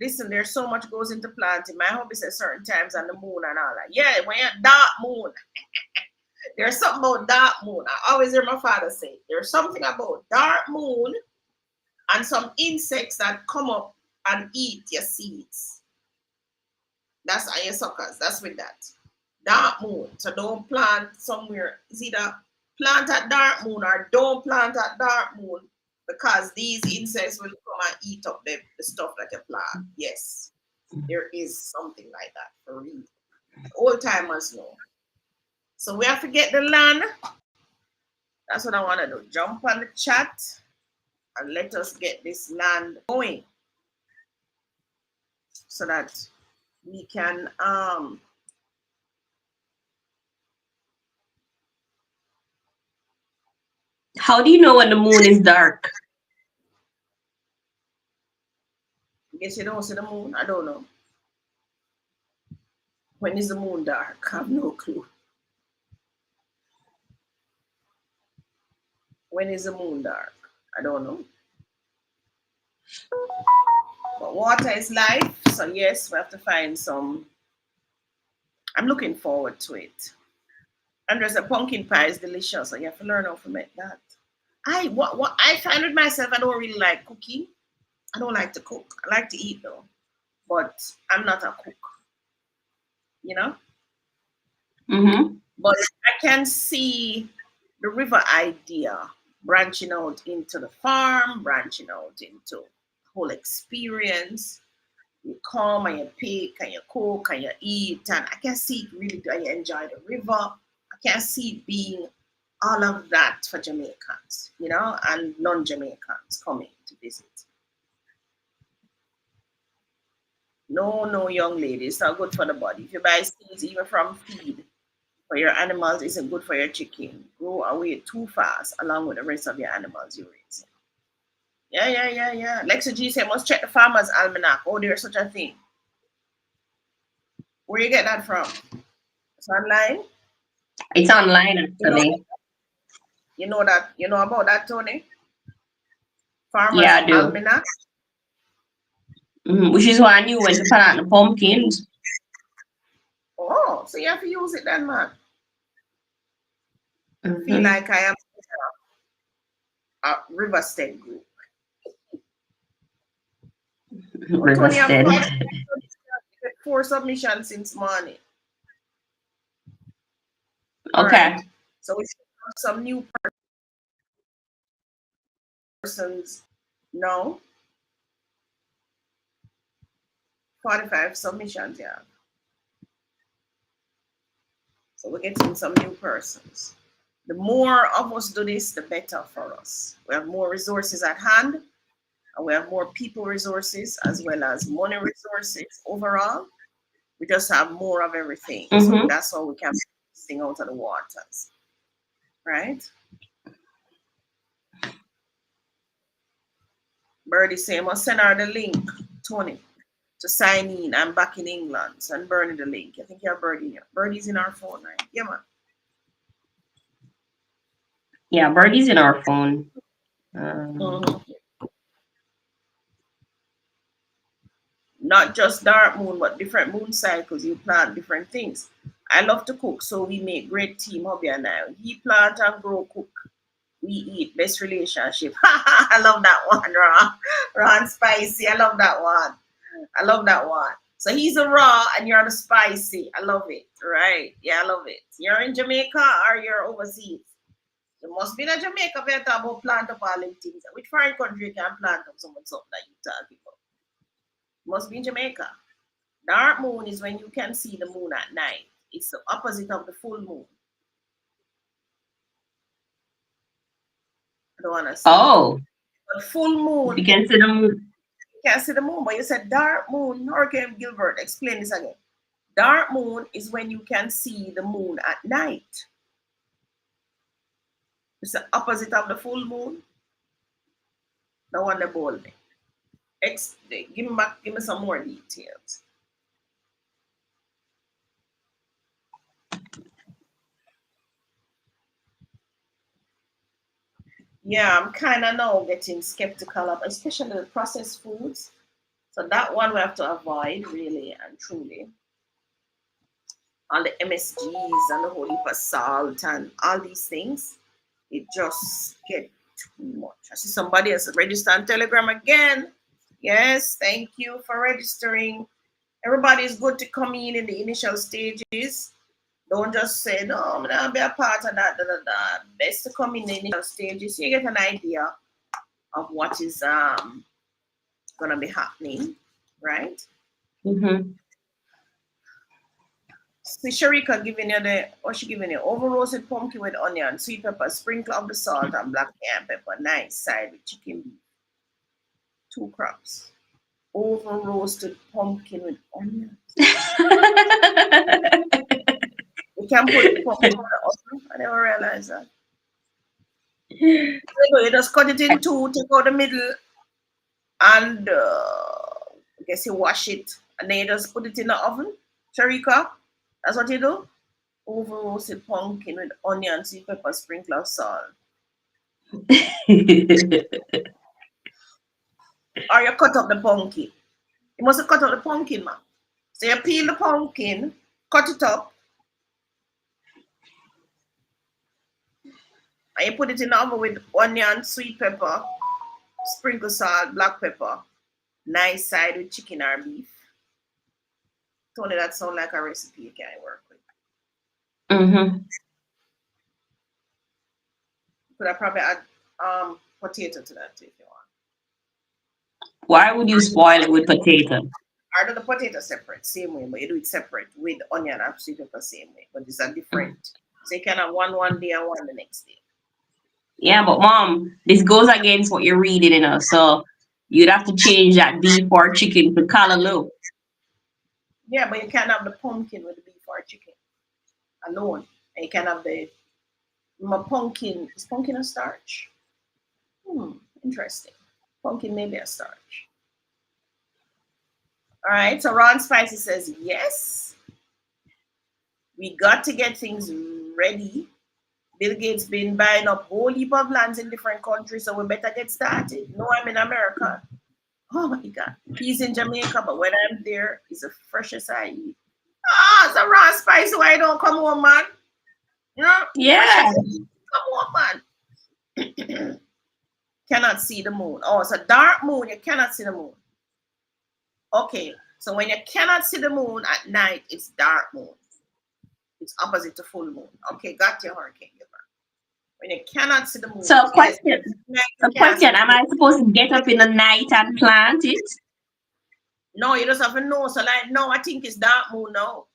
listen, there's so much goes into planting. My hubby says certain times on the moon and all that. Yeah, when you're dark moon, there's something about dark moon. I always hear my father say there's something about dark moon and some insects that come up and eat your seeds. That's your suckers. That's with that. Dark moon. So don't plant somewhere. It's either plant at dark moon or don't plant at dark moon because these insects will come and eat up the stuff that you plant. Yes, there is something like that for real. Old timers know. So we have to get the land. That's what I want to do. Jump on the chat and let us get this land going so that we can How do you know when the moon is dark? guess you don't see the moon. I don't know. When is the moon dark? I have no clue. When is the moon dark? I don't know. But water is life. So yes, we have to find some. I'm looking forward to it. And there's a pumpkin pie is delicious. So you have to learn how to make that. What I find with myself, I don't really like cooking. I don't like to cook. I like to eat though. But I'm not a cook, you know? Mm-hmm. But I can see the river idea branching out into the farm, branching out into the whole experience. You come and you pick and you cook and you eat, and I can see it really do. You enjoy the river. I can see it being all of that for Jamaicans, and non-Jamaicans coming to visit. No, no, young lady, it's not good for the body. If you buy seeds, even from feed, for your animals isn't good for your chicken. Grow away too fast along with the rest of your animals you're raising. Yeah, yeah, yeah, yeah. Lexa G said must check the farmer's almanac. Oh, there's such a thing. Where you get that from? It's online. It's online You know, actually. you know about that, Tony? Yeah, Farmer's I do. almanac. Which is why I knew when to plant the pumpkins. Oh, so you have to use it then, man. I feel Mm-hmm. like I am a Riversted group. Oh, Tony, I'm Riversted. four submissions since morning. All Okay. right. So we have some new persons. No. 45 submissions, yeah. So we're getting some new persons. The more of us do this, the better for us. We have more resources at hand, and we have more people resources as well as money resources overall. We just have more of everything. So Mm-hmm. that's how we can sing out of the waters, right? Birdie say, I must send her the link, Tony, to sign in. I'm back in England. Send Bernie the link. I think you have Birdie here. Birdie's in our phone, right? Yeah, man. Yeah, Birdie's in our phone. Mhm. Not just dark moon, but different moon cycles. You plant different things. I love to cook, so we make great team, hubby and I. He plant and grow, cook. We eat. Best relationship. I love that one, Ron. Ron Spicy. I love that one. I love that one. So he's a raw and you're the spicy. I love it. Right. Yeah, I love it. You're in Jamaica or you're overseas? You must be in Jamaica if you talk about plant up all them things. Which foreign country can plant up something that you talking about? Must be in Jamaica. Dark moon is when you can see the moon at night. It's the opposite of the full moon. I don't want to see. Oh, But full if you moon, can see the moon. you can't see the moon. But you said dark moon. Hurricane Gilbert, explain this again. Dark moon is when you can see the moon at night. It's the opposite of the full moon. The one that bold me. Give me some more details. Yeah, I'm kind of now getting skeptical of, especially the processed foods. So that one we have to avoid, really and truly. All the MSGs and the whole heap of salt and all these things, it just get too much. I see somebody else register on Telegram again. Yes, thank you for registering. Everybody is good to come in the initial stages. Don't just say, no, I'm going to be a part of that. Da, da, da. Best to come in the initial stages so you get an idea of what is going to be happening, right? Mm-hmm. See, Sharika giving you what she giving you? Over roasted pumpkin with onion, sweet pepper, sprinkle of the salt, and black cayenne pepper. Nice side with chicken beef. 2 crops. Over roasted pumpkin with onion. You can put pumpkin in the oven. I never realized that. You just cut it in two, take out the middle, and I guess you wash it, and then you just put it in the oven. Sharika, that's what you do. Over roasted pumpkin with onion, sweet pepper, sprinkle of salt. Or you cut up the pumpkin. You must cut up the pumpkin, man. So you peel the pumpkin, cut it up, and you put it in the oven with onion, sweet pepper, sprinkle salt, black pepper. Nice side with chicken or beef. Tony, that sounds like a recipe you can work with. Mm-hmm. Could I probably add potato to that too if you want. Why would you spoil it with potato? I do the potato separate, same way, but you do it separate with onion and sweet pepper, same way. But it's a different. So you can have one day and one the next day. Yeah, but mom, this goes against what you're reading, So you'd have to change that beef or chicken to callaloo. Yeah, but you can't have the pumpkin with the beef or chicken alone. And you can have the my pumpkin. Is pumpkin a starch? Interesting. Pumpkin may be a starch. All right. So Ron Spicy says yes. We got to get things ready. Bill Gates been buying up whole heap of lands in different countries, so we better get started. No, I'm in America. Oh my God. He's in Jamaica, but when I'm there, it's the freshest I eat. Ah, so Ron Spicy, why you don't come home, man? You know, Yeah. freshest. Come on, man. Cannot see the moon. Oh, it's a dark moon. You cannot see the moon. Okay, so when you cannot see the moon at night, it's dark moon. It's opposite to full moon. Okay, got your hurricane. When you cannot see the moon, So yes, question, night you a can't see question, the am moon. I supposed to get up in the night and plant it? No, you just have to know. So like, no, I think it's dark moon now.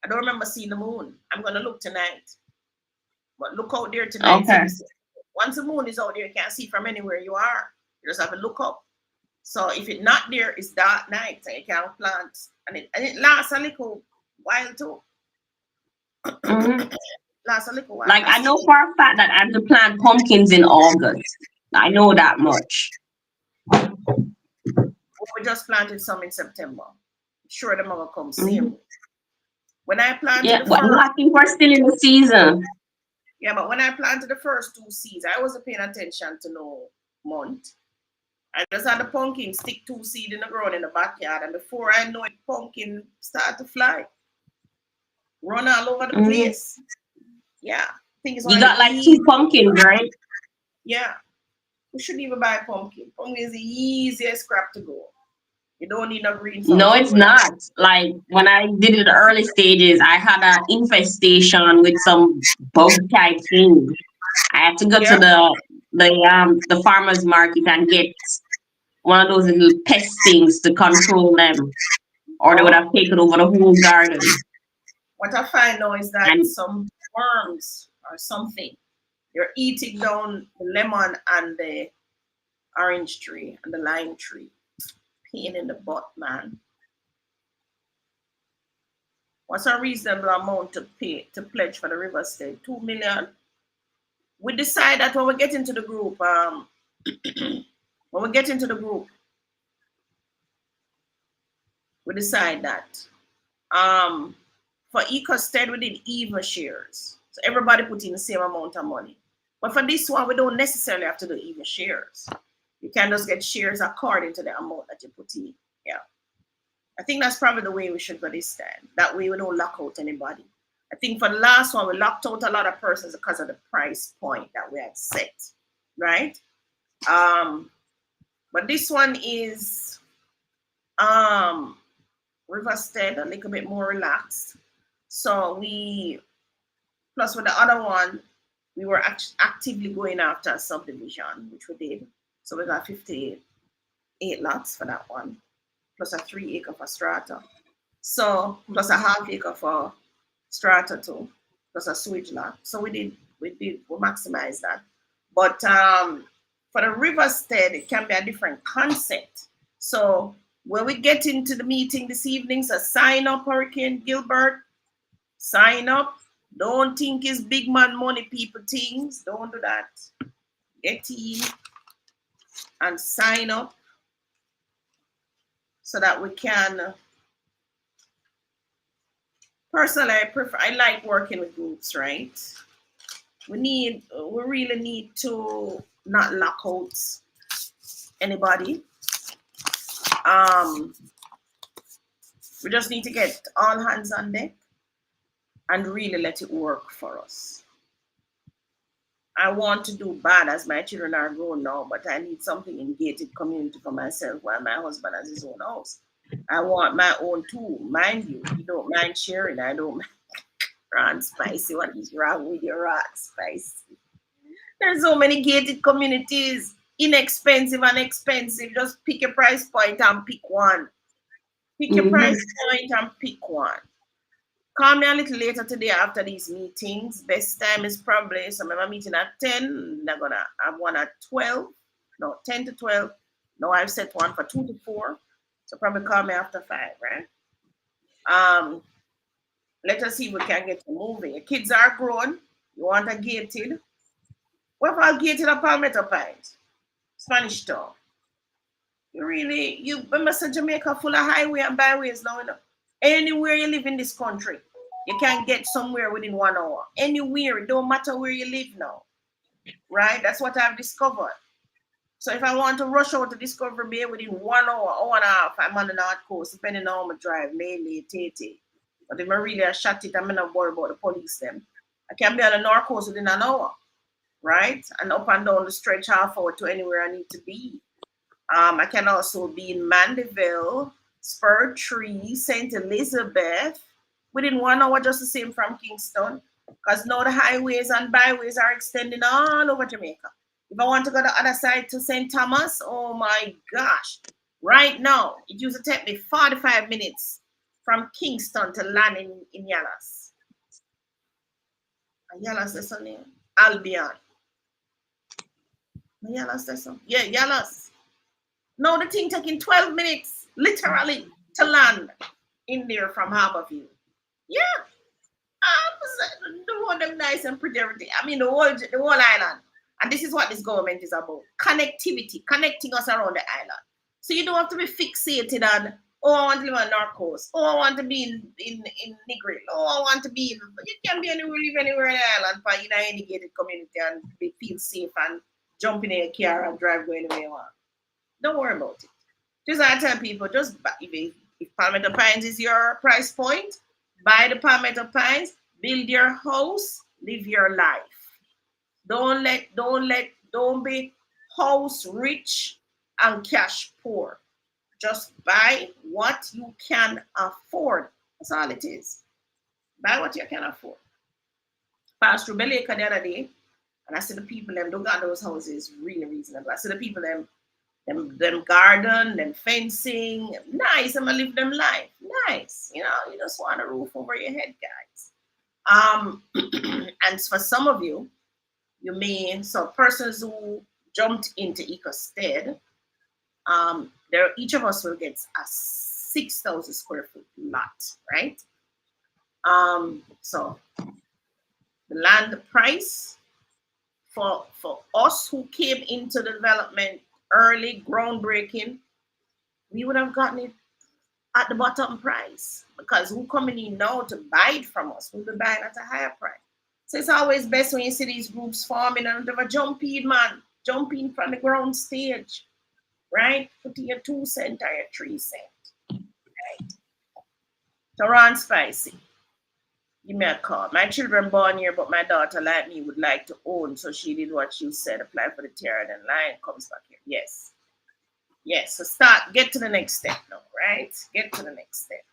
I don't remember seeing the moon. I'm gonna look tonight. But look out there tonight. So Okay. you see, once the moon is out there, you can't see from anywhere you are. You just have to look up. So if it's not there, it's dark night and you can't plant. And it lasts a little while too. Hmm. Lasts a little while. Like I That's know for a fact that I have to plant pumpkins in August. I know that much. we just planted some in September. Sure, them will come Hmm. same. When I planted Yeah, the but no, first, I think we're still in the season. yeah, but when I planted the first two seeds, I wasn't paying attention to no month. I just had the pumpkin stick two seed in the ground in the backyard, and before I know it, pumpkin start to fly, run all over the Hmm. place. Yeah, I think it's one You of the got like easy. two pumpkins, right? Yeah, we shouldn't even buy pumpkin. Pumpkin is the easiest crap to grow. You don't need no greenhouse No, to it's grow that. not. Like when I did it the early stages, I had an infestation with some bug type thing. I had to go to Yeah. the farmers market and get one of those little pest things to control them, or they would Oh, have taken over the whole garden. what I find now is that And some worms or something, they're eating down the lemon and the orange tree and the lime tree. Pain in the butt, man. What's a reasonable amount to pay to pledge for the river state? 2 million. We decide that when we get into the group, when we get into the group, we decide that. Um, for EcoStead, we did even shares. So everybody put in the same amount of money. But for this one, we don't necessarily have to do even shares. You can just get shares according to the amount that you put in. Yeah. I think that's probably the way we should go this time. That way we don't lock out anybody. I think for the last one, we locked out a lot of persons because of the price point that we had set. Right? Um, but this one is um Riverstead, a little bit more relaxed. So we plus with the other one, we were actively going after a subdivision, which we did. So we got 58 lots for that one, plus a 3 acre for strata. So plus a half acre for strata too, plus a sewage lot. So we maximized that. But for the riverstead, it can be a different concept. So when we get into the meeting this evening, so sign up, Hurricane Gilbert, sign up. Don't think it's big man money people things. Don't do that. Get in and sign up so that we can. Personally, I like working with groups, right? We really need to not lock out anybody. Um, we just need to get all hands on deck and really let it work for us. I want to do bad as my children are grown now, but I need something in gated community for myself while my husband has his own house. I want my own too, mind you. You don't mind sharing. I don't mind rat spicy. What is wrong with your rat spicy? There's so many gated communities, inexpensive and expensive. Just pick a price point and pick one. Pick your hmm price point and pick one. Call me a little later today after these meetings. Best time is probably so I'm meeting at 10. They're gonna have one at 12. No, 10 to 12. No, I've set one for 2 to 4. So probably call me after 5, right? Um, let us see if we can get you moving. Your kids are grown. You want a gated. What about gated or Palmetto Pines? Spanish Town. You really, you remember say Jamaica full of highway and byways now, you know? Anywhere you live in this country, you can get somewhere within 1 hour. Anywhere, it don't matter where you live now, right? That's what I've discovered. So if I want to rush out to Discovery Bay within 1 hour, hour and a half, I'm on the north coast, depending on how my drive, Lele, Tete. But if I really shot it, I'm not worried about the police them. I can be on the north coast within an hour, right? And up and down the stretch half hour to anywhere I need to be. I can also be in Mandeville, Spur Tree, St. Elizabeth, within 1 hour, just the same from Kingston. Because now the highways and byways are extending all over Jamaica. If I want to go the other side to St. Thomas, oh my gosh, Right now, it used to take me 45 minutes from Kingston to land in Yalas. Yalas, that's her name. Albion. Yalas, that's her. Yeah, Yalas. No, the thing taking 12 minutes, literally, to land in there from Harborview. Yeah, the one them nice and pretty everything. I mean, the whole island. And this is what this government is about: connectivity, connecting us around the island. So you don't have to be fixated on, oh, I want to live on North Coast, oh, I want to be in Negril, oh, I want to be in. You can be anywhere, live anywhere in the island, but in any gated community and feel safe and jump in a car and drive go anywhere you want. Don't worry about it. Just I tell people, just if Palmetto Pines is your price point, buy the Palmetto Pines, build your house, live your life. Don't be house rich and cash poor. Just buy what you can afford. That's all it is. Buy what you can afford. Passed through Beleka the other day, and I see the people them don't got those houses really reasonable. I see the people them garden, them fencing, nice. I'ma live them life, nice. You just want a roof over your head, guys. And for some of you, you mean so persons who jumped into EcoStead, there each of us will get a 6,000 square foot lot, right? So the land price for us who came into the development early, groundbreaking, we would have gotten it at the bottom price because who coming in now to buy it from us will be buying at a higher price. So it's always best when you see these groups forming and have a jump in, man, jump in from the ground stage, right? Put in your 2 cent or your 3 cent, right? So run spicy. Give me a call. My children born here, but my daughter, like me, would like to own. So she did what you said, apply for the tier, and then line comes back here. Yes. Yes. So get to the next step now, right? Get to the next step.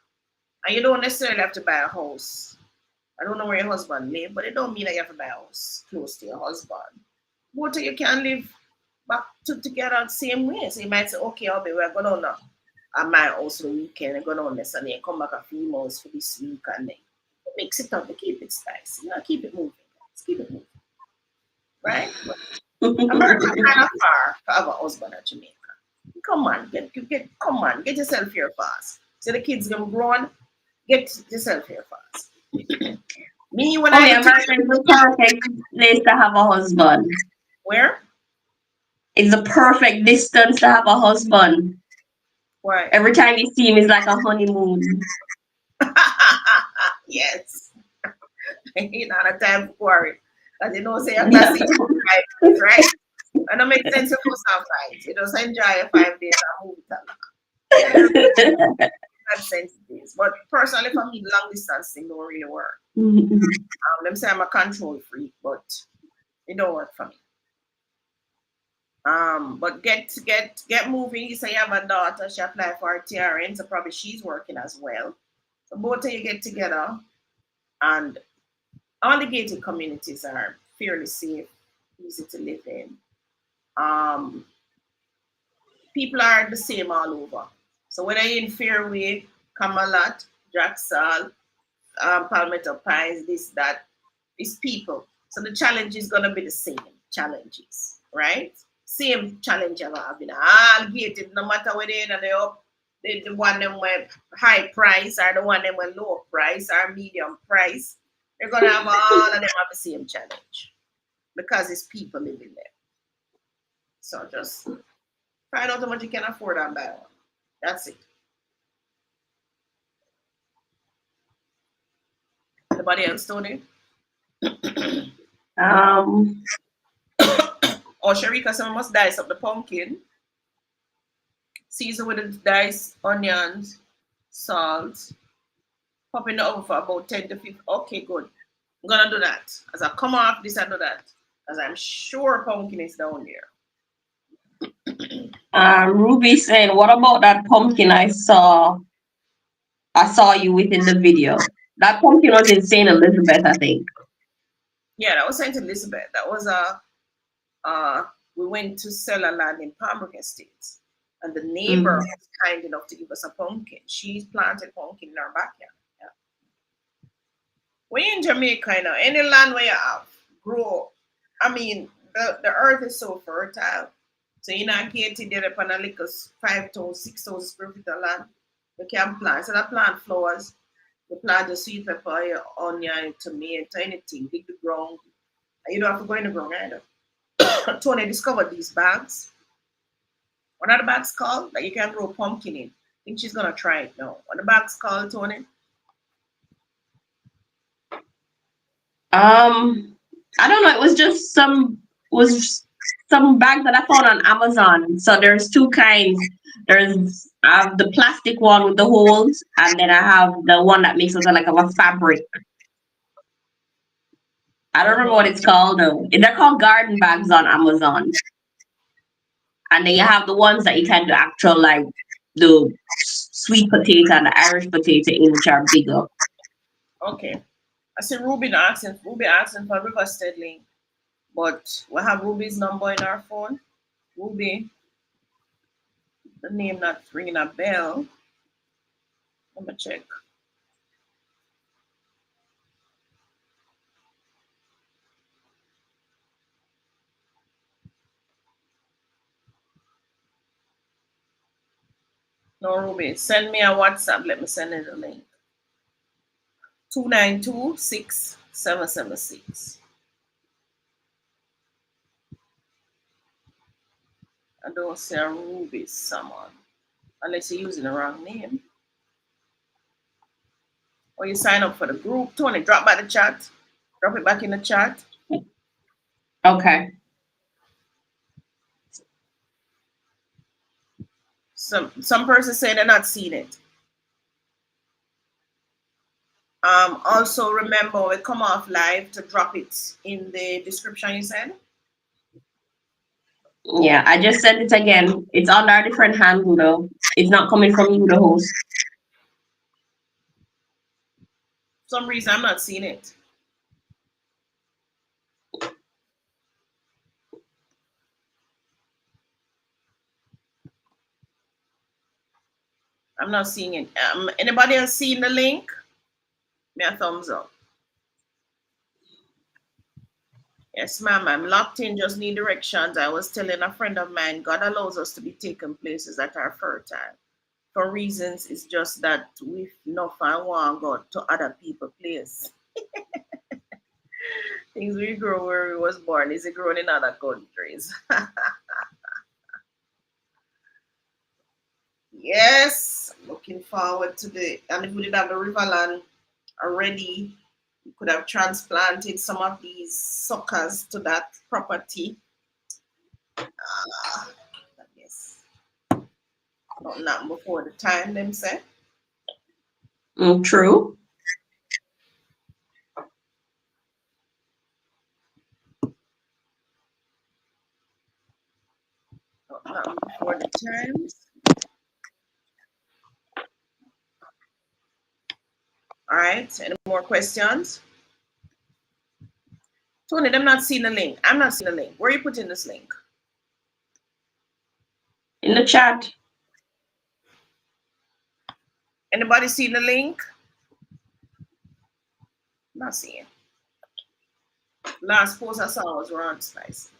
And you don't necessarily have to buy a house. I don't know where your husband live, but it don't mean that you have to buy a house close to your husband. Both of you can live together the same way. So you might say, okay, I'll be we're going on now. At my house the weekend, I'm going on this and then come back a few months for this week and then mix it up, keep it spicy, keep it moving, guys. Keep it moving. Right? America kind of far to have a husband at Jamaica. Come on, get yourself here fast. So the kids gonna grow on, get yourself here fast. Me when Okay, I America is the perfect place to have a husband. where? It's the perfect distance to have a husband. Why? Every time you see him, it's like a honeymoon. Yes. Ain't not a time for worry. Because you know, say you're gonna see 5 days, right? And it makes sense to go some fights. You just enjoy your 5 days and move it along. That sense it is. But personally, for me, long distance thing don't really work. Them say I'm a control freak, but it don't work for me. But get moving. You say you have a daughter, she applied for her TRN, so probably she's working as well. So both of you get together, and all the gated communities are fairly safe, easy to live in. Um, People are the same all over. So whether you're in Fairway, Camelot, Jacksal, Palmetto Pines, this, that, it's people. So the challenge is gonna be the same challenges, right? Same challenge you're having. All gated, no matter where they are, they up. The one them were high price or the one them were low price or medium price. They're gonna have all of them have the same challenge because it's people living there. So just find out how much you can afford and buy one. That's it. Anybody else, Tony? um, Or Sharika, someone must dice up the pumpkin. Season with the diced onions, salt. Pop in the oven for about 10 to 15. Okay, good. I'm gonna do that. As I come off this, I do that. As I'm sure pumpkin is down there. Ruby saying, what about that pumpkin I saw you within the video. That pumpkin was in St. Elizabeth, I think. Yeah, that was Saint Elizabeth. That was we went to sell a land in Pembroke Estates. And the neighbor Mm. was kind enough to give us a pumpkin. She's planted pumpkin in our backyard. Yeah. We in Jamaica, any land where you have, grow. I mean, the earth is so fertile. So you're not gated there upon a little 5,000, 6,000 square feet of land. You can plant. So that plant flowers. You plant the sweet pepper, your onion, your tomato, anything. Dig the ground. You don't have to go in the ground either. Tony discovered these bags. What are the bags called? That you can grow pumpkin in. I think she's gonna try it now. What are the bags called, Tony? I don't know. It was just some bags that I found on Amazon. So there's two kinds. There's I have the plastic one with the holes, and then I have the one that makes it like of a fabric. I don't remember what Mm-hmm. it's called though. They're called garden bags on Amazon. And then you have the ones that you can do actual like the sweet potato and the Irish potato in, which are bigger. Okay. I see Ruby asking for Riverstead link, but we have Ruby's number in our phone. Ruby, the name not ringing a bell. Let me check. No, Ruby. Send me a WhatsApp. Let me send you the link. 292-6776. I don't see a Ruby someone. Unless you're using the wrong name. Or you sign up for the group. Tony, drop by the chat. Drop it back in the chat. Okay. Some person say they're not seeing it. Also remember we come off live to drop it in the description you said. Yeah, I just sent it again. It's under a different handle though. It's not coming from you, the host. For some reason I'm not seeing it. I'm not seeing it. Anybody else seen the link? Me a thumbs up. Yes, ma'am. I'm locked in. Just need directions. I was telling a friend of mine, God allows us to be taken places that are fertile. For reasons, it's just that we not find one God to other people place. Things we grow where we was born is it grown in other countries. Yes, looking forward to the and if we did have the Riverland already, we could have transplanted some of these suckers to that property. But yes, not before the time, them say. True. Not before the times. All right. Any more questions? Tony, I'm not seeing the link. I'm not seeing the link. Where are you putting this link? In the chat. Anybody seen the link? Not seeing. Last post I saw was Ron Spice.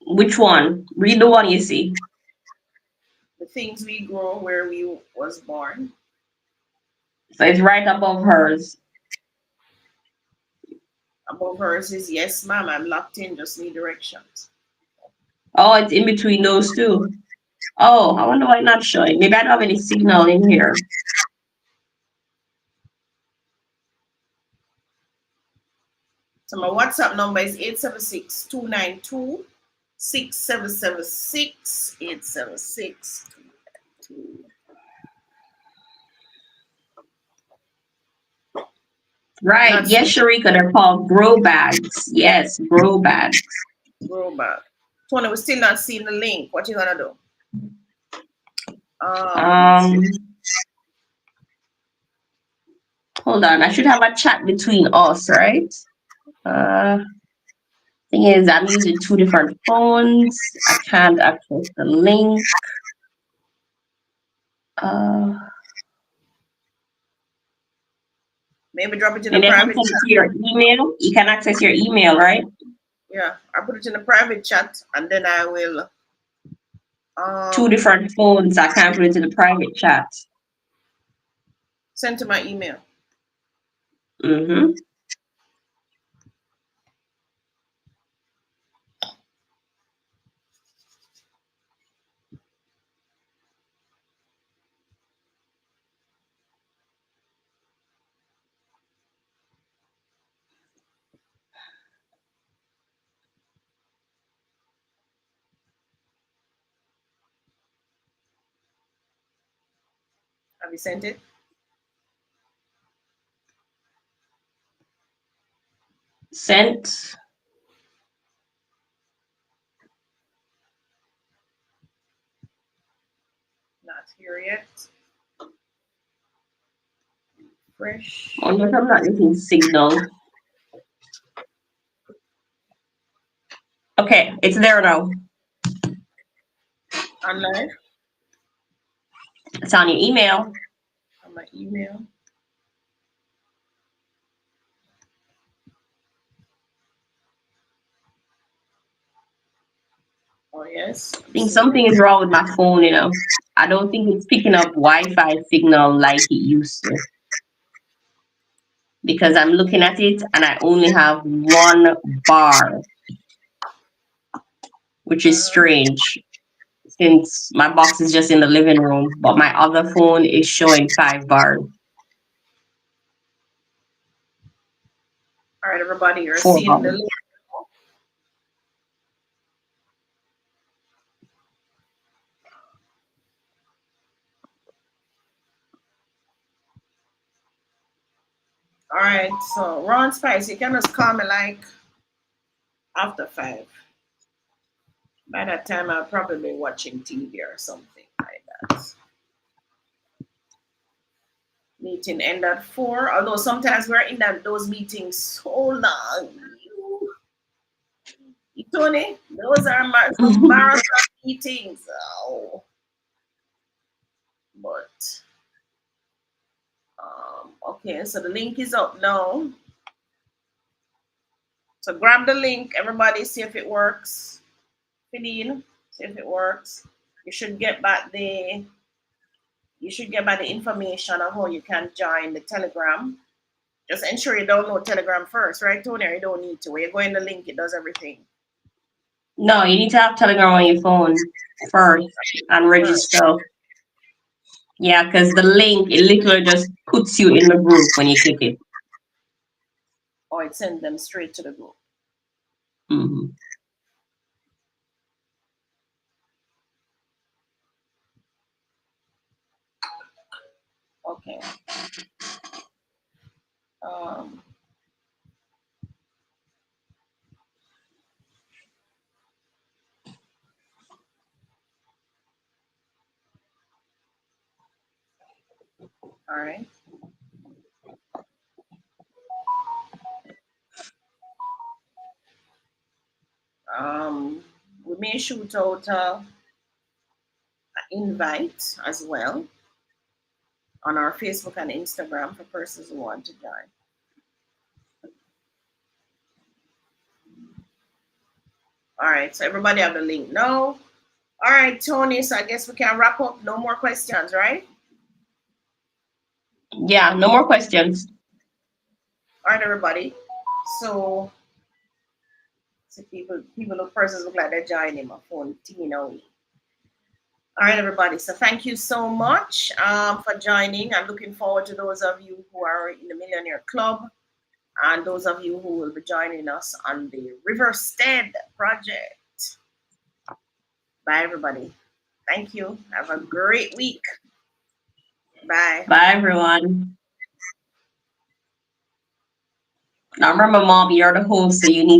Which one? Read the one you see. The things we grow where we was born. So it's right above hers. Above hers is yes, ma'am. I'm locked in. Just need directions. Oh, it's in between those two. Oh, I wonder why it's not showing. Maybe I don't have any signal in here. So my WhatsApp number is 876-292-6776. 876-292. Right. Not Yes, seeing Sharika, they're called grow bags. Yes, grow bags. grow back. Tony, we're still not seeing the link. What you gonna do? Um, Um, Hold on. I should have a chat between us, right? Uh, Thing is, I'm using two different phones. I can't access the link. Uh, Maybe drop it in a Maybe I can private send it chat. to your email. You can access your email, right? Yeah, I put it in a private chat, and then I will Two um different phones. I can't put it in the private chat. send to my email. Mm-hmm. Have you sent it? Sent. Not here yet. Fresh Wonder if I'm not using Signal. Okay, it's there now. online It's on your email. on my email. Oh yes, I I'm think seeing something it. is wrong with my phone, you know. I don't think it's picking up Wi-Fi signal like it used to. Because I'm looking at it and I only have one bar, which is Uh-huh. strange since my box is just in the living room, but my other phone is showing 5 bars, All right, everybody, you're four seeing the bars. link. All right, so Ron Spice, you can just call me like after 5. By that time, I'll probably be watching TV or something like that. Meeting end at 4. Although sometimes we're in those meetings so long. Tony, those are some marathon meetings. Oh, but okay, so the link is up now. So grab the link, everybody, see if it works. Fill in, see if it works. You should get back the information on how you can join the Telegram. Just ensure you download Telegram first, right, Tony? Or you don't need to. When you go in the link, it does everything. No, you need to have Telegram on your phone first and First. register. Yeah, because the link, it literally just puts you in the group when you click it. Or it sends them straight to the group. Hmm. Okay. Um, all right. We may shoot out an invite as well on our Facebook and Instagram for persons who want to join. All right, so everybody have the link now. All right, Tony, so I guess we can wrap up. No more questions, right? Yeah, no more questions. All right, everybody. So, see people look persons look like they're joining my phone. All right, everybody. So thank you so much for joining. I'm looking forward to those of you who are in the Millionaire Club and those of you who will be joining us on the Riverstead project. Bye, everybody. Thank you. Have a great week. Bye. Bye, everyone. Now remember, Mom, you're the host, so you need